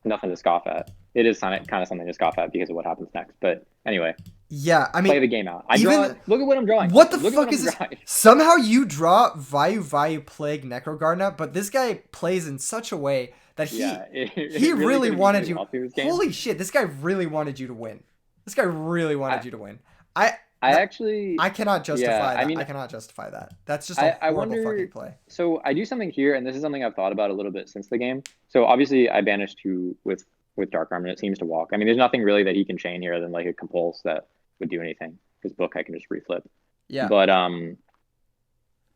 Nothing to scoff at. It is kind of something to scoff at because of what happens next. But anyway, Yeah, I play mean, the game out. I draw. even Look at what I'm drawing. what the Look at what fuck I'm is this? drawing. Somehow you draw Vayu Plague Necrogarna, but this guy plays in such a way that Yeah, he it really really could have wanted easily you. lost me this game. Holy shit, this guy really wanted you to win. This guy really wanted I you to win. I I th- actually I cannot yeah. justify I that. mean, I cannot justify that. That's just a I horrible wonder. fucking play. So I do something here, and this is something I've thought about a little bit since the game. So obviously, I banished two with Dark Arm, and it seems to walk. I mean, there's nothing really that he can chain here other than like a compulse that would do anything. His book I can just reflip. Yeah.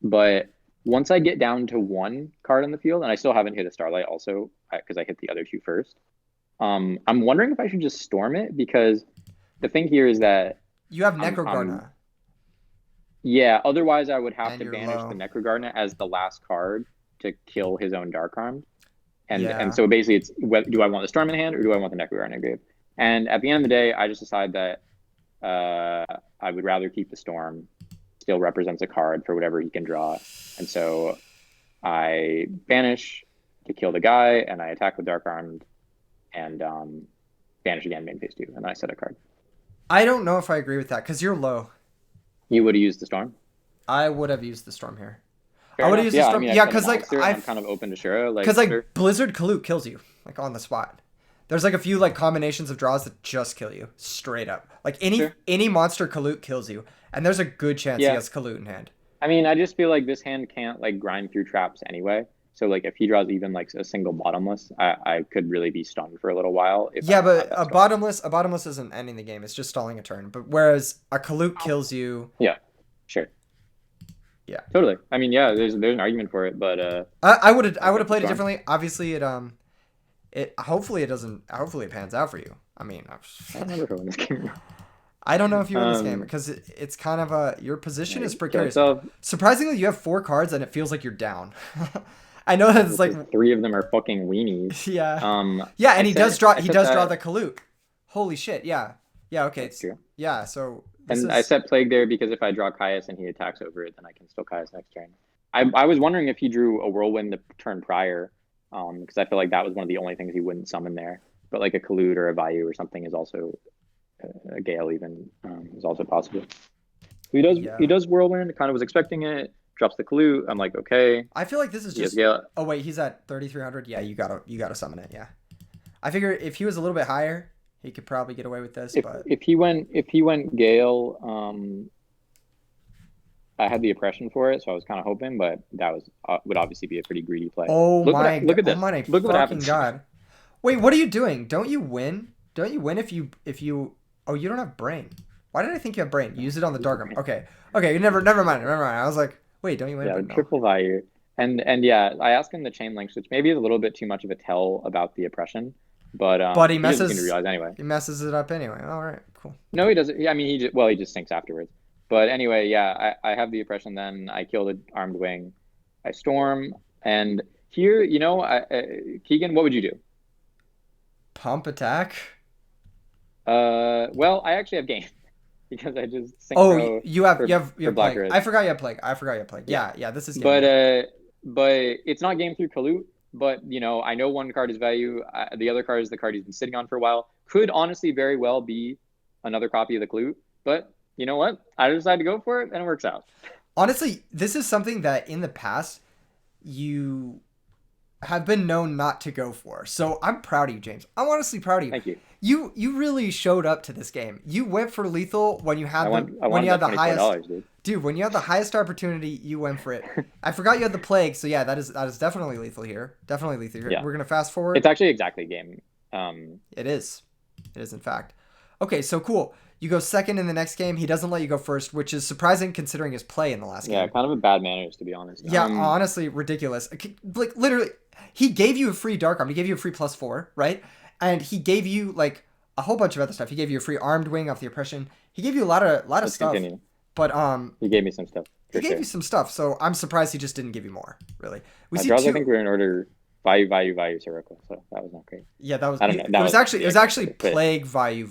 But once I get down to one card on the field, and I still haven't hit a Starlight, also because I hit the other two first. I'm wondering if I should just storm it because the thing here is that You have I'm Necrogarna. yeah. Otherwise, I would have And to you're banish low. the Necrogarna as the last card to kill his own Dark Arm. Yeah. And so basically, it's do I want the Storm in hand or do I want the Necrogarna in grave? And at the end of the day, I just decide that I would rather keep the Storm. Still represents a card for whatever he can draw, and so I banish to kill the guy, and I attack with Dark Armed, and banish again, main phase 2, and then I set a card. I don't know if I agree with that because you're low. You would have used the Storm. I would have used the storm here. Fair I would have enough. used the Yeah, I storm. mean, I Yeah, said a because like monster, and I'm kind of open to Shura. Like, because like sure. Blizzard Kalute kills you like on the spot. There's like a few like combinations of draws that just kill you straight up. Like Sure. any monster Kalute kills you, and there's a good chance he Yeah. has Kalute in hand. I mean, I just feel like this hand can't like grind through traps anyway. So like if he draws even like a single bottomless, I could really be stunned for a little while. If I Yeah, don't but have that a stuff. bottomless isn't ending the game. It's just stalling a turn. But whereas a Kalute kills you, Yeah, sure. Yeah. Totally. I mean, yeah, there's an argument for it, but I would have played it Storm. differently. Obviously, it hopefully it doesn't. Hopefully it pans out for you. I mean, I don't remember who won this game. I don't know if you win this game Um, because it's kind of a your position is Kill precarious. yourself. Surprisingly, you have 4 cards and it feels like you're down. I know that it's like Three of them are fucking weenies. yeah, Um, yeah, and he does draw. I He set does draw that- the Kalute. Holy shit! Yeah, yeah. Okay, That's true. yeah. So this And is, I set Plague there because if I draw Caius and he attacks over it, then I can still Caius next turn. I was wondering if he drew a Whirlwind the turn prior, because I feel like that was one of the only things he wouldn't summon there. But like a Kalute or a Vayu or something is also a Gale even is also possible. He does Whirlwind. Kind of was expecting it. Drops the Kalute. I'm like, okay. I feel like this is He has just. Gale. Oh wait, he's at 3,300. Yeah, you gotta summon it. Yeah, I figure if he was a little bit higher, he could probably get away with this. But If he went Gale, I had the oppression for it, so I was kind of hoping, but that would obviously be a pretty greedy play. oh Look my, look at this. oh my Look what fucking happens. god! Wait, what are you doing? Don't you win? Don't you win if you? Oh, you don't have brain. Why did I think you have brain? Use it on the dark arm. Okay, never mind. I was like, wait, don't you win? Yeah, But no. triple value. And yeah, I asked him the chain link switch. Maybe it's a little bit too much of a tell about the oppression, but He doesn't messes. seem to realize anyway. He messes it up anyway. All right, cool. No, he doesn't. I mean, he just sinks afterwards. But anyway, yeah, I have the oppression. Then I kill the armed wing. I storm, and here, Keegan, what would you do? Pump attack. Well, I actually have game because I just Oh, synchro you have for you have you for have black plague. red. I forgot you have plague. I forgot you have plague. Yeah. Yeah, yeah. This is game. But Yeah. but it's not game through Kalut. But I know one card is value. The other card is the card he's been sitting on for a while. Could honestly very well be another copy of the Kalut. But you know what? I decided to go for it, and it works out. Honestly, this is something that in the past you have been known not to go for. So I'm proud of you, James. I'm honestly proud of you. Thank you. You really showed up to this game. You went for lethal when you had I when you wanted had that the highest. $24, dude. Dude, when you had the highest opportunity, you went for it. I forgot you had the plague, so yeah, that is definitely lethal here. Definitely lethal here. Yeah. We're gonna fast forward. It's actually exactly game. It is. It is in fact. Okay, so cool. You go second in the next game. He doesn't let you go first, which is surprising considering his play in the last Yeah, game. kind of a bad manners to be honest. Yeah, honestly, ridiculous. Like literally, he gave you a free dark arm. He gave you a free +4, right? And he gave you like a whole bunch of other stuff. He gave you a free armed wing off the oppression. He gave you a lot of Let's stuff. continue. But He gave me some stuff. he gave you some stuff. So I'm surprised he just didn't give you more. Really, we see draws. two. I think we're in order. Value, Sirocco. So that was not great. Yeah, that was. I don't know. It was actually but plague value.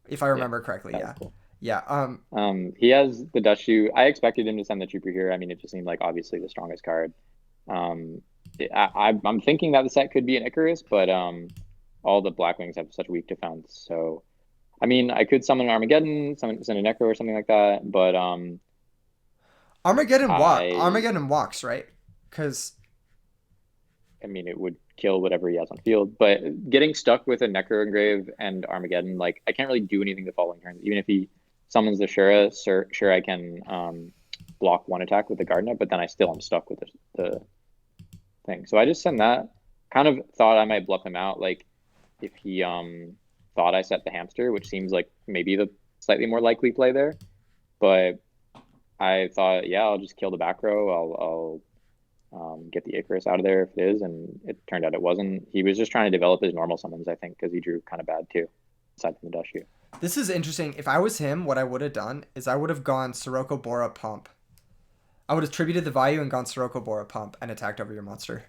If I remember correctly, that yeah. was cool. Yeah. He has the dust shoe. I expected him to send the trooper here. I mean, it just seemed like obviously the strongest card. I'm thinking that the set could be an Icarus, but all the Black Wings have such weak defense. So, I mean, I could summon an Armageddon, send a Necro or something like that. But Armageddon walks, right? Because I mean, it would kill whatever he has on field. But getting stuck with a Necro Engrave and Armageddon, like I can't really do anything the following turns. Even if he summons the Shura, sure I can block one attack with the Gardener, but then I still am stuck with the thing. So I just send that. Kind of thought I might bluff him out, like if he thought I set the Hamster, which seems like maybe the slightly more likely play there. But I thought, yeah, I'll just kill the back row. I'll get the Icarus out of there if it is, and it turned out it wasn't. He was just trying to develop his normal summons, I think, because he drew kind of bad too, aside from the dust shoe. This is interesting. If I was him, what I would have done is I would have gone Sirocco Bora Pump. I would have tributed the value and gone Sirocco Bora Pump and attacked over your monster.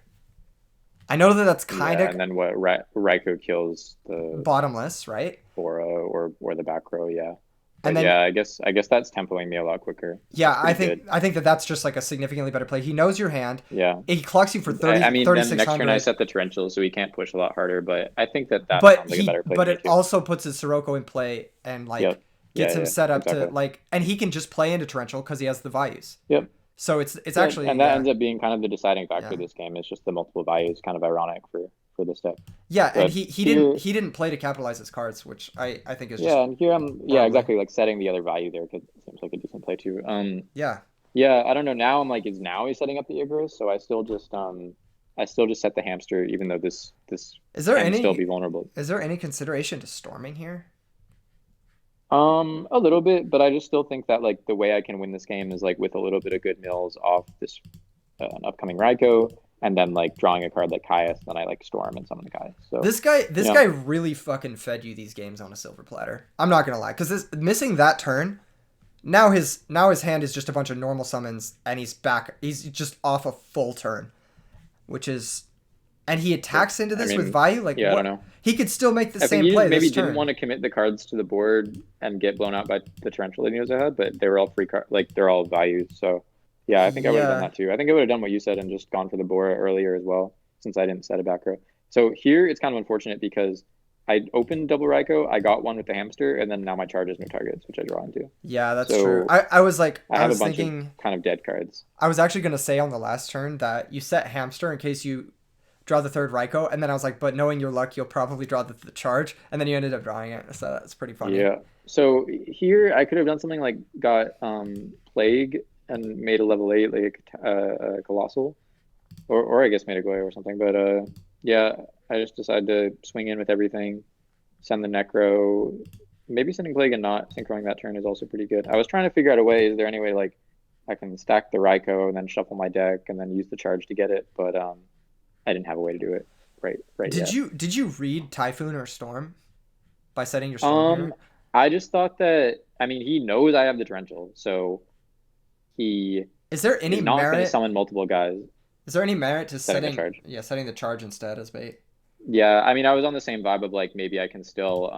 I know that's kind of... And then what? Raikou kills the... Bottomless, right? Bora or the back row, yeah. But And then, yeah, I guess that's tempoing me a lot quicker. Yeah, I think that's just like a significantly better play. He knows your hand. Yeah. He clocks you for 30. I mean, then next 3,600. turn I set the torrential, so he can't push a lot harder. But I think that But sounds like a better play. But it also puts his Sirocco in play and like gets him set up to like, and he can just play into torrential because he has the values. Yep. So it's actually, and that ends up being kind of the deciding factor of this game. It's just the multiple values, kind of ironic for this deck. Yeah, but and he didn't play to capitalize his cards, which I think is just and here I'm exactly, like setting the other value there because it seems like a decent play too. Yeah, I don't know, now I'm like, now he's setting up the Icarus, so I still just set the Hamster, even though this can still be vulnerable. Is there any consideration to storming here? A little bit, but I just still think that like the way I can win this game is like with a little bit of good mills off this an upcoming Raikou, and then like drawing a card like Caius, then I like storm and summon the Caius. So this guy really fucking fed you these games on a silver platter. I'm not gonna lie, because missing that turn, now his hand is just a bunch of normal summons, and he's just off a full turn, which is. And he attacks into this with value. Like, I don't know. He could still make the same he play. Maybe this turn. Didn't want to commit the cards to the board and get blown out by the torrential that he was ahead, but they were all free cards. Like they're all values. So yeah, I think I would have done that too. I think I would have done what you said and just gone for the Bora earlier as well, since I didn't set a back row. So here it's kind of unfortunate because I opened double Raikou, I got one with the Hamster, and then now my charge has no targets, which I draw into. Yeah, that's true. I was like, I was have a bunch thinking of kind of dead cards. I was actually gonna say on the last turn that you set Hamster in case you draw the third Raikou, and then I was like, but knowing your luck, you'll probably draw the charge, and then you ended up drawing it, so that's pretty funny. Yeah. So here I could have done something like got Plague and made a level 8 like Colossal, or I guess made a Goyo or something. But I just decided to swing in with everything, send the Necro, maybe sending Plague and not synchroing that turn is also pretty good. I was trying to figure out a way. Is there any way like I can stack the Raikou and then shuffle my deck and then use the charge to get it? But I didn't have a way to do it right Did yet. you read Typhoon or Storm by setting your Storm here? I just thought that, I mean, he knows I have the torrential, so he is there any not merit going to summon multiple guys. Is there any merit to setting the charge? Yeah, setting the charge instead as bait. Yeah, I mean, I was on the same vibe of like maybe I can still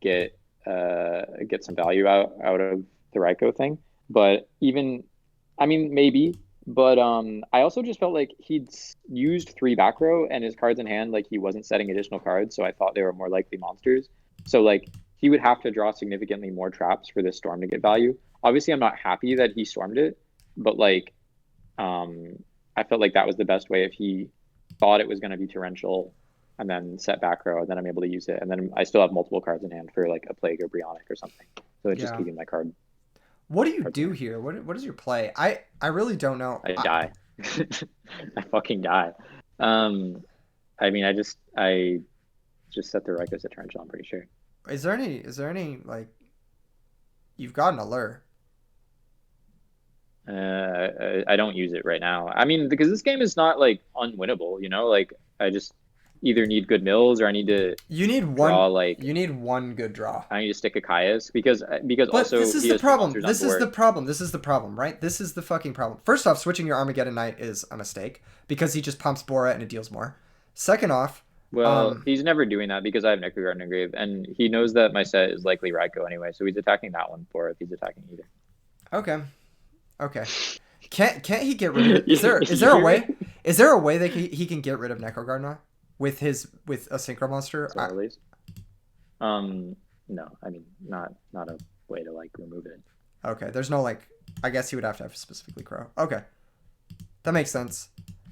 get get some value out of the Raiko thing. But even, I mean, maybe. But I also just felt like used three back row and his cards in hand, like he wasn't setting additional cards, so I thought they were more likely monsters. So like he would have to draw significantly more traps for this storm to get value. Obviously, I'm not happy that he stormed it, but like I felt like that was the best way if he thought it was going to be torrential and then set back row, and then I'm able to use it. And then I still have multiple cards in hand for like a plague or Brionic or something. So it's just Yeah. keeping my What do you cards in do hand. here? What is your play? I really don't know. I die. I fucking die. Um, I mean, I just set the Rikos at torrential. I'm pretty sure. Is there any like you've got an allure? I don't use it right now. I mean, because this game is not like unwinnable. Like I just either need good mills or I need to You need one. draw like You need one good draw. I need to stick a Caius because But this also is he the has two problem. monsters on This is the board. problem. This is the problem, right? This is the fucking problem. First off, switching your Armageddon Knight is a mistake because he just pumps Bora and it deals more. Second off, Well, um, he's never doing that because I have Necrogarden Engrave, and he knows that my set is likely Raiko anyway, so he's attacking that one for if he's attacking either. okay, okay. Can't he get rid of it? Is there a You're way? Is there a way that he can get rid of Necrogardener with a synchro monster? so release. Um, no, I mean not a way to like remove it. Okay, there's no like. I guess he would have to have specifically Crow. Okay, that makes sense.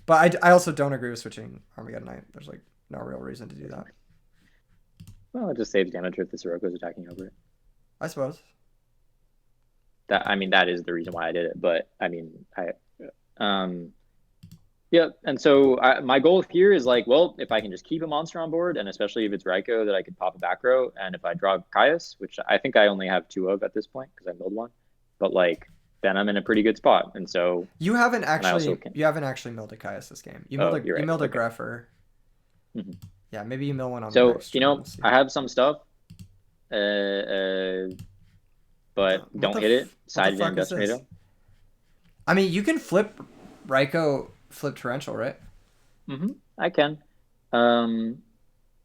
But I also don't agree with switching Armageddon Knight. There's like no real reason to do that. Well, it just saves damage if the Sirocco is attacking over it. I suppose. That is the reason why I did it. But I mean, um, yeah. And so my goal here is like, well, if I can just keep a monster on board, and especially if it's Raiko, that I could pop a back row, and if I draw Caius, which I think I only have two of at this point because I milled one, but like then I'm in a pretty good spot. And so, and I also can. You haven't actually milled a Caius this game. Oh, you're You right. milled a Okay. Greffer. Mhm. Yeah, maybe you mill one on the So next turn. We'll see. I have some stuff, uh, uh, but What don't hit it. what the Sided in fuck is Dust this? Tornado. I mean, you can flip Raikou, flip Torrential, right? I can. Um,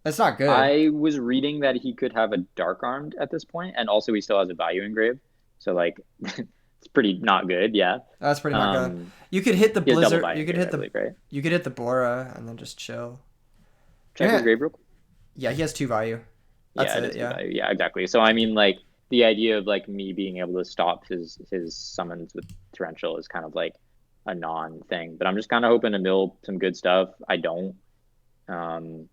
That's not good. I was reading that he could have a Dark Armed at this point, and also he still has a Value Engrave. So like, it's pretty not good. Yeah. That's pretty not good. Um, You could hit the he has double Blizzard. Value You could Engrave, hit I the believe, right? you could hit the Bora and then just chill. Check his Yeah, grave real quick. yeah, he has two value. That's Yeah, it it. is two Yeah. value. Yeah, exactly. So I mean, like the idea of like me being able to stop his summons with torrential is kind of like a non thing. But I'm just kind of hoping to mill some good stuff. I don't. Um,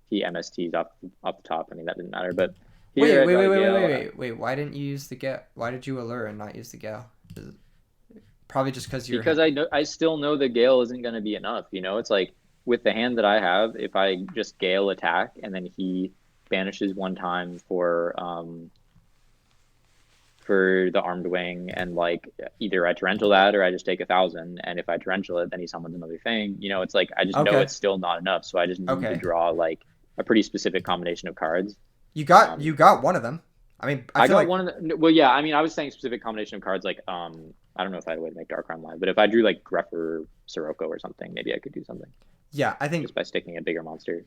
he MSTs off the top. I mean that didn't matter. But here Wait, I wait, got wait, a wait, wait, Gale. wait, wait, wait. Why didn't you use the Gale? Why did you allure and not use the Gale? Is it- Probably just because you're. Because I still know the Gale isn't going to be enough. It's like with the hand that I have, if I just Gale attack and then he banishes one time for the armed wing, and like either I torrential that or I just take 1,000, and if I torrential it then he summons another thing. It's like I just know Okay. it's still not enough, so I just need to Okay. draw like a pretty specific combination of cards. You um got one of them. I mean, I I feel got like one of the, well, yeah, I mean, I was saying specific combination of cards like I don't know if I had a way to make Dark Arm live, but if I drew like Greffer, Sirocco or something, maybe I could do something yeah, just by sticking a bigger monster.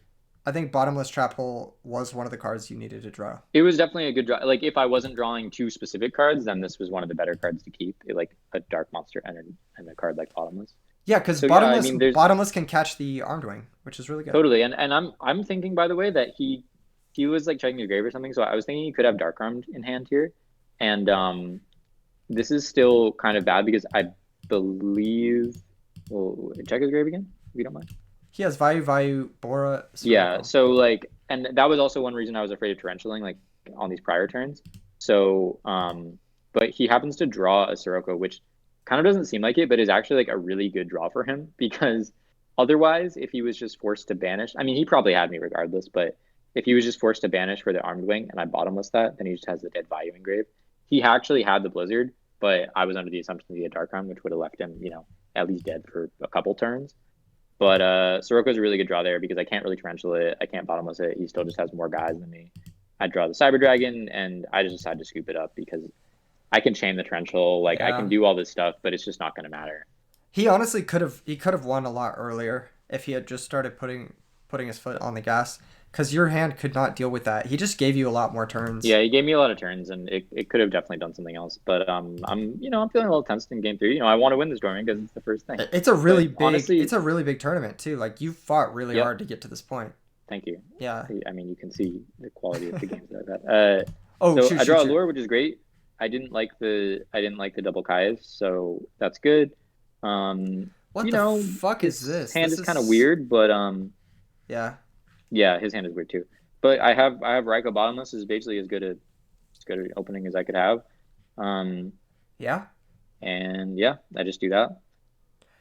I think bottomless trap hole was one of the cards you needed to draw. It was definitely a good draw. Like if I wasn't drawing two specific cards, then this was one of the better cards to keep. Like a dark monster and a card like Bottomless. Yeah, because So yeah, I mean, there's bottomless can catch the armed wing, which is really good. totally, and I'm thinking by the way that he was like checking his grave or something. So I was thinking he could have Dark Armed in hand here, and this is still kind of bad because I believe. Well, check his grave again if you don't mind. He has value, Bora, Yeah, Sirocco. so like, and that was also one reason I was afraid of torrentialing like on these prior turns. So, but he happens to draw a Sirocco, which kind of doesn't seem like it, but is actually like a really good draw for him because otherwise, if he was just forced to banish, I mean, he probably had me regardless, but if he was just forced to banish for the armed wing and I bottomless that, then he just has the dead value engrave. He actually had the Blizzard, but I was under the assumption that he had Dark Arm, which would have left him, at least dead for a couple turns. But Sirocco's a really good draw there because I can't really torrential it. I can't bottomless it. He still just has more guys than me. I draw the Cyber Dragon, and I just decided to scoop it up because I can chain the torrential. Like I Yeah. can do all this stuff, but it's just not going to matter. He honestly could have won a lot earlier if he had just started putting putting his foot on the gas because your hand could not deal with that. He just gave you a lot more turns. Yeah, he gave me a lot of turns, and it could have definitely done something else. But I'm feeling a little tensed in game three. I want to win this tournament because it's the first thing. It's a really But big honestly, it's a really big tournament too. Like you fought really yep. hard to get to this point. Thank you. Yeah. I mean, you can see the quality of the games that I've had. Oh, So shoot, I shoot, draw a shoot. lure, which is great. I didn't like the double Kai's, so that's good. What the fuck is His this? hand This is kind of is weird, but yeah. yeah, his hand is weird too. But I have Raiko bottomless is basically as good an opening as I could have. Um, Yeah. and yeah, I just do that.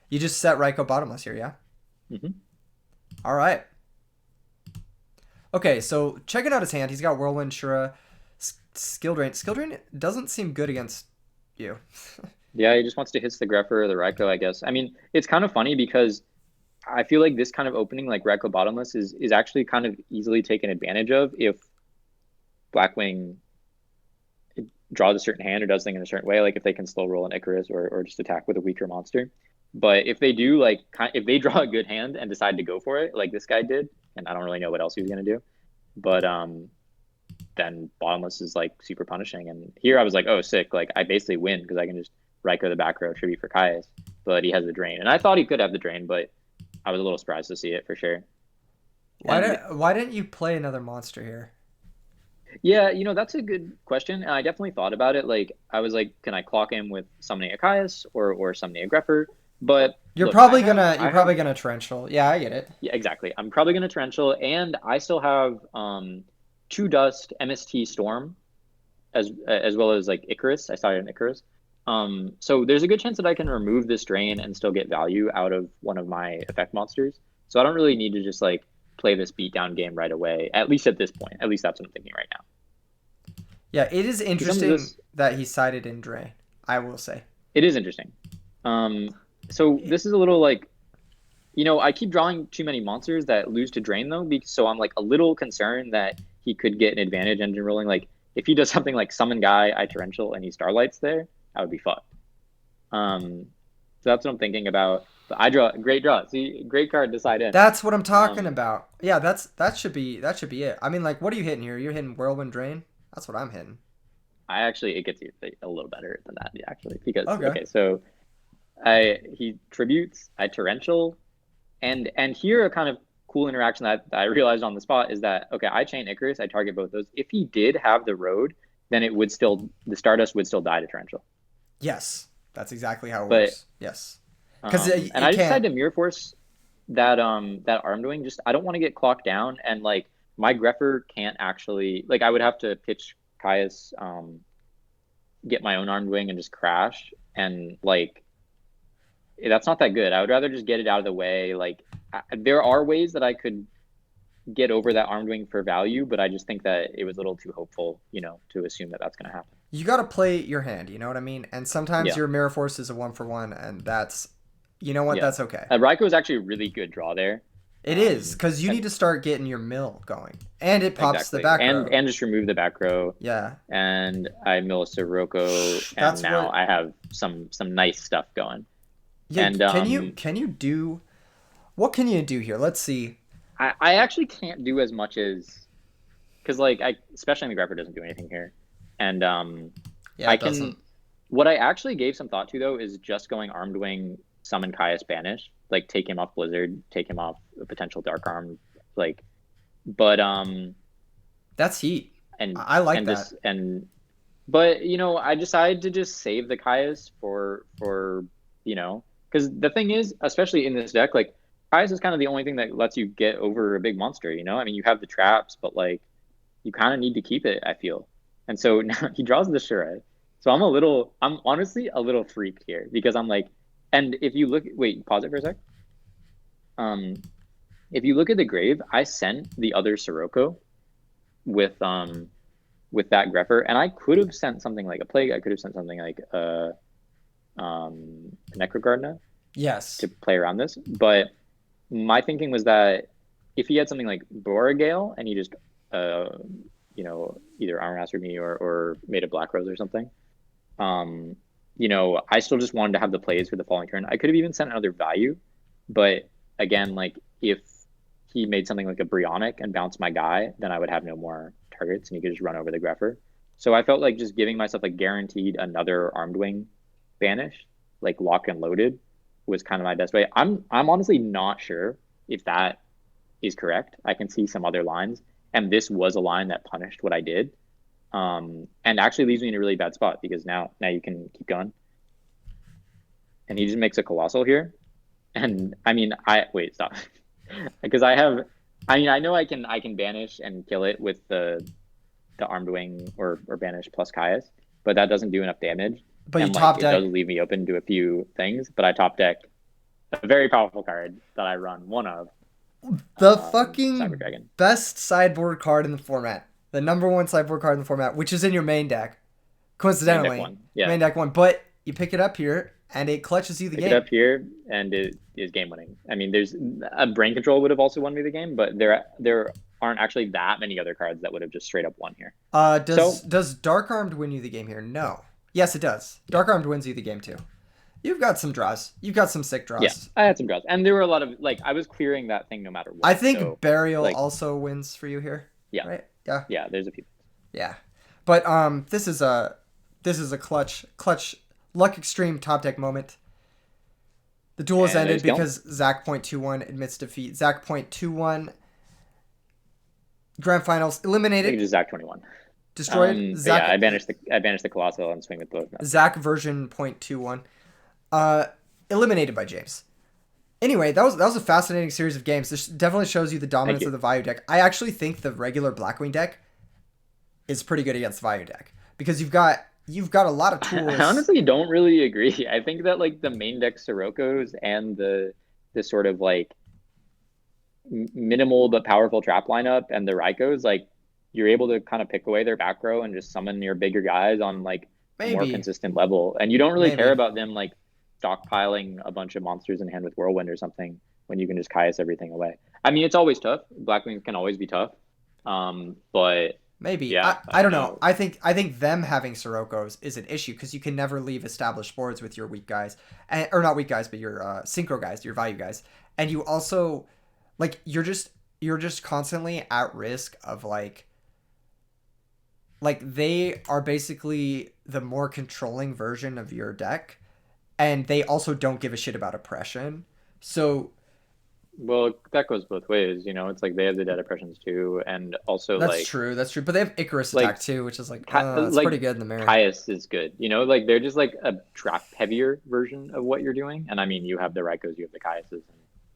You just set Raiko bottomless here, yeah? Hmm. All right. Okay, so checking out his hand, he's got Whirlwind, Shura, Skill Drain. Skill Drain doesn't seem good against you. Yeah, he just wants to hit the Grepher or the Raiko, I guess. I mean, it's kind of funny because I feel like this kind of opening, like Raiko bottomless, is actually kind of easily taken advantage of if Blackwing draws a certain hand or does things in a certain way, like if they can slow roll an Icarus or just attack with a weaker monster. But if they do, like, if they draw a good hand and decide to go for it, like this guy did, and I don't really know what else he was gonna do, but then bottomless is like super punishing. And here I was like, oh, sick! Like I basically win because I can just Raiko the back row tribute for Caius, but he has the drain, and I thought he could have the drain, but I was a little surprised to see it for sure. And Why didn't you play another monster here? yeah, that's a good question. And I definitely thought about it. Like, I was like, can I clock him with summoning a Caius or summoning a Grepper? But You're look, probably gonna I have, torrential. Yeah, I get it. yeah, exactly. I'm probably gonna torrential, and I still have two dust MST Storm as well as like Icarus. I started an Icarus. So there's a good chance that I can remove this drain and still get value out of one of my effect monsters. So I don't really need to just like play this beatdown game right away. At least at this point. At least that's what I'm thinking right now. Yeah, it is interesting This, that he sided in Drain, I will say. it is interesting. So this is a little like, I keep drawing too many monsters that lose to drain though, so I'm like a little concerned that he could get an advantage engine rolling. Like if he does something like summon guy, I torrential, and he starlights there, that would be fucked. So that's what I'm thinking about. But I draw great draw. See, great card to side in. That's what I'm talking about. Yeah, that should be it. I mean, like, what are you hitting here? You're hitting Whirlwind Drain. That's what I'm hitting. It gets you a little better than that actually because Okay. so he tributes, I torrential, and here a kind of cool interaction that I realized on the spot is that okay, I chain Icarus, I target both those. If he did have the road, then the Stardust would still die to torrential. Yes, that's exactly how it But works. Yes, because and I decided to mirror force that Armdoing. Just I don't want to get clocked down, and like my Grepher can't actually like I would have to pitch Caius, get my own Armdoing and just crash, and like that's not that good. I would rather just get it out of the way. Like there are ways that I could get over that Armdoing for value, but I just think that it was a little too hopeful, to assume that that's going to happen. you got to play your hand. You know what I mean? And sometimes Yeah. your Mirror Force is a 1-for-1, and that's, you know what? Yeah. That's okay. Raiko is actually a really good draw there. It is because you need to start getting your mill going, and it pops Exactly. the back row. And just remove the back row. Yeah. And I mill a Sirocco, and That's now what- I have some nice stuff going. Yeah. And Can you do? What can you do here? Let's see. I actually can't do as much as because like especially in the Grepper doesn't do anything here, and Yeah, I it can. doesn't. What I actually gave some thought to though is just going Armed Wing, summon Caius Banish, like take him off Blizzard, take him off a potential Dark Arm, like, but That's heat. and I like and that. but I decided to just save the Caius for because the thing is, especially in this deck, like Caius is kind of the only thing that lets you get over a big monster. I mean, you have the traps, but like you kind of need to keep it, I feel. And so now he draws the Shurei. So I'm honestly a little freaked here because I'm like, and if you look, wait, pause it for a sec. If you look at the grave, I sent the other Sirocco with that Grepper, and I could have sent something like a Plague. I could have sent something like Necrogardna Yes. to play around this. But my thinking was that if he had something like Boragale and he just either armor mastered me or made a Black Rose or something, I still just wanted to have the plays for the following turn. I could have even sent another value, but again, like if he made something like a Brionic and bounced my guy, then I would have no more targets and he could just run over the Greffer. So I felt like just giving myself like guaranteed another Armed Wing banish, like lock and loaded, was kind of my best way. I'm honestly not sure if that is correct. I can see some other lines, and this was a line that punished what I did, and actually leaves me in a really bad spot because now you can keep going, and he just makes a Colossal here, and I mean I wait stop because I know I can banish and kill it with the Armed Wing or banish plus Caius, but that doesn't do enough damage. But and you top it deck. does leave me open to a few things, but I top deck a very powerful card that I run one of. The fucking Cyber Dragon. best sideboard card in the format. The number one sideboard card in the format, which is in your main deck. Coincidentally. Main deck one. Yeah. Main deck one. But you pick it up here and it clutches you the game. Pick it up here and it is game winning. I mean, there's a Brain Control would have also won me the game, but there aren't actually that many other cards that would have just straight up won here. Does Dark Armed win you the game here? No. Yes, it does. Dark Armed wins you the game too. You've got some draws. You've got some sick draws. Yeah, I had some draws. And there were a lot of, like, I was clearing that thing no matter what. I think Burial also wins for you here. Yeah. Right? Yeah. Yeah, there's a few. Yeah. But this is a clutch luck extreme top deck moment. The duel has ended because Zach .21 admits defeat. Zach .21 grand finals eliminated. I think just Zach 21. Destroyed. Zach, yeah, I banished the Colossal and swing with both. Zach version .21. Eliminated by James. Anyway, that was a fascinating series of games. This definitely shows you the dominance of the Vayu deck. I actually think the regular Blackwing deck is pretty good against Vayu deck because you've got a lot of tools. I honestly don't really agree. I think that like the main deck Sirokkos and the sort of like minimal but powerful trap lineup and the Raikos, like you're able to kind of pick away their back row and just summon your bigger guys on like a more consistent level. And you don't really care about them like stockpiling a bunch of monsters in hand with Whirlwind or something when you can just Caius everything away. I mean, it's always tough. Blackwings can always be tough. But maybe. Yeah, I don't know. I think them having Sirokkos is an issue because you can never leave established boards with your weak guys, or not weak guys, but your synchro guys, your Vayu guys, and you also like you're just constantly at risk of like they are basically the more controlling version of your deck, and they also don't give a shit about oppression. So. Well, that goes both ways, you know. It's like they have the dead oppressions too, and also that's true. But they have Icarus attack too, which is it's pretty good in the mirror. Caius is good, you know. Like they're just like a trap heavier version of what you're doing. And I mean, you have the Raikos, you have the Caiuses.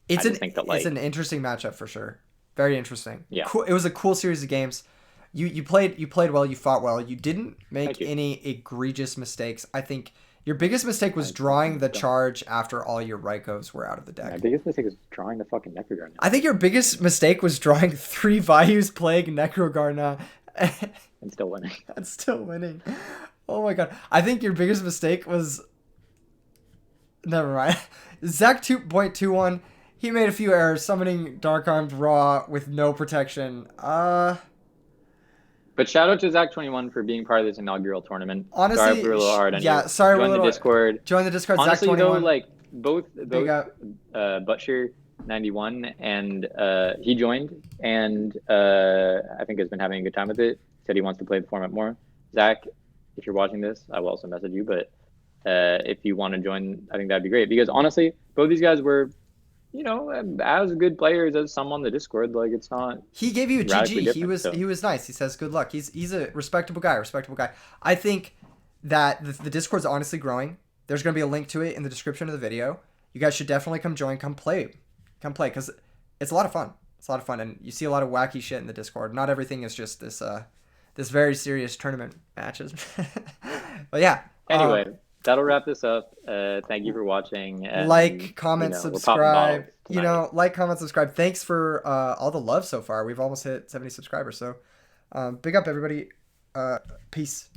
It's an interesting matchup for sure. Very interesting. Yeah, cool. It was a cool series of games. You played well. You fought well. You didn't make any egregious mistakes. I think. Your biggest mistake was drawing the charge after all your Raikos were out of the deck. My biggest mistake was drawing the fucking Necrogarna. I think your biggest mistake was drawing 3 Vayus Plague Necrogarna. And still winning. Oh my god. I think your biggest mistake was... Never mind. Zach 2.21, he made a few errors, summoning Dark Armed Raw with no protection. But shout out to Zach 21 for being part of this inaugural tournament. Honestly, sorry if we were a little hard on you. Yeah, sorry Join the Discord. Join the Discord. Honestly, Zach 21. though, like both Butcher 91 and he joined and I think has been having a good time with it. Said he wants to play the format more. Zach, if you're watching this, I will also message you. But if you want to join, I think that'd be great because honestly, both these guys were. You know, as good players as some on the Discord, like it's not. He gave you a GG. He was nice. He says good luck. He's a respectable guy. I think that the Discord's honestly growing. There's gonna be a link to it in the description of the video. You guys should definitely come join, come play, because it's a lot of fun. And you see a lot of wacky shit in the Discord. Not everything is just this very serious tournament matches. But yeah. Anyway. That'll wrap this up. Thank you for watching. And, like, comment, subscribe. Like, comment, subscribe. Thanks for all the love so far. We've almost hit 70 subscribers. So big up, everybody. Peace.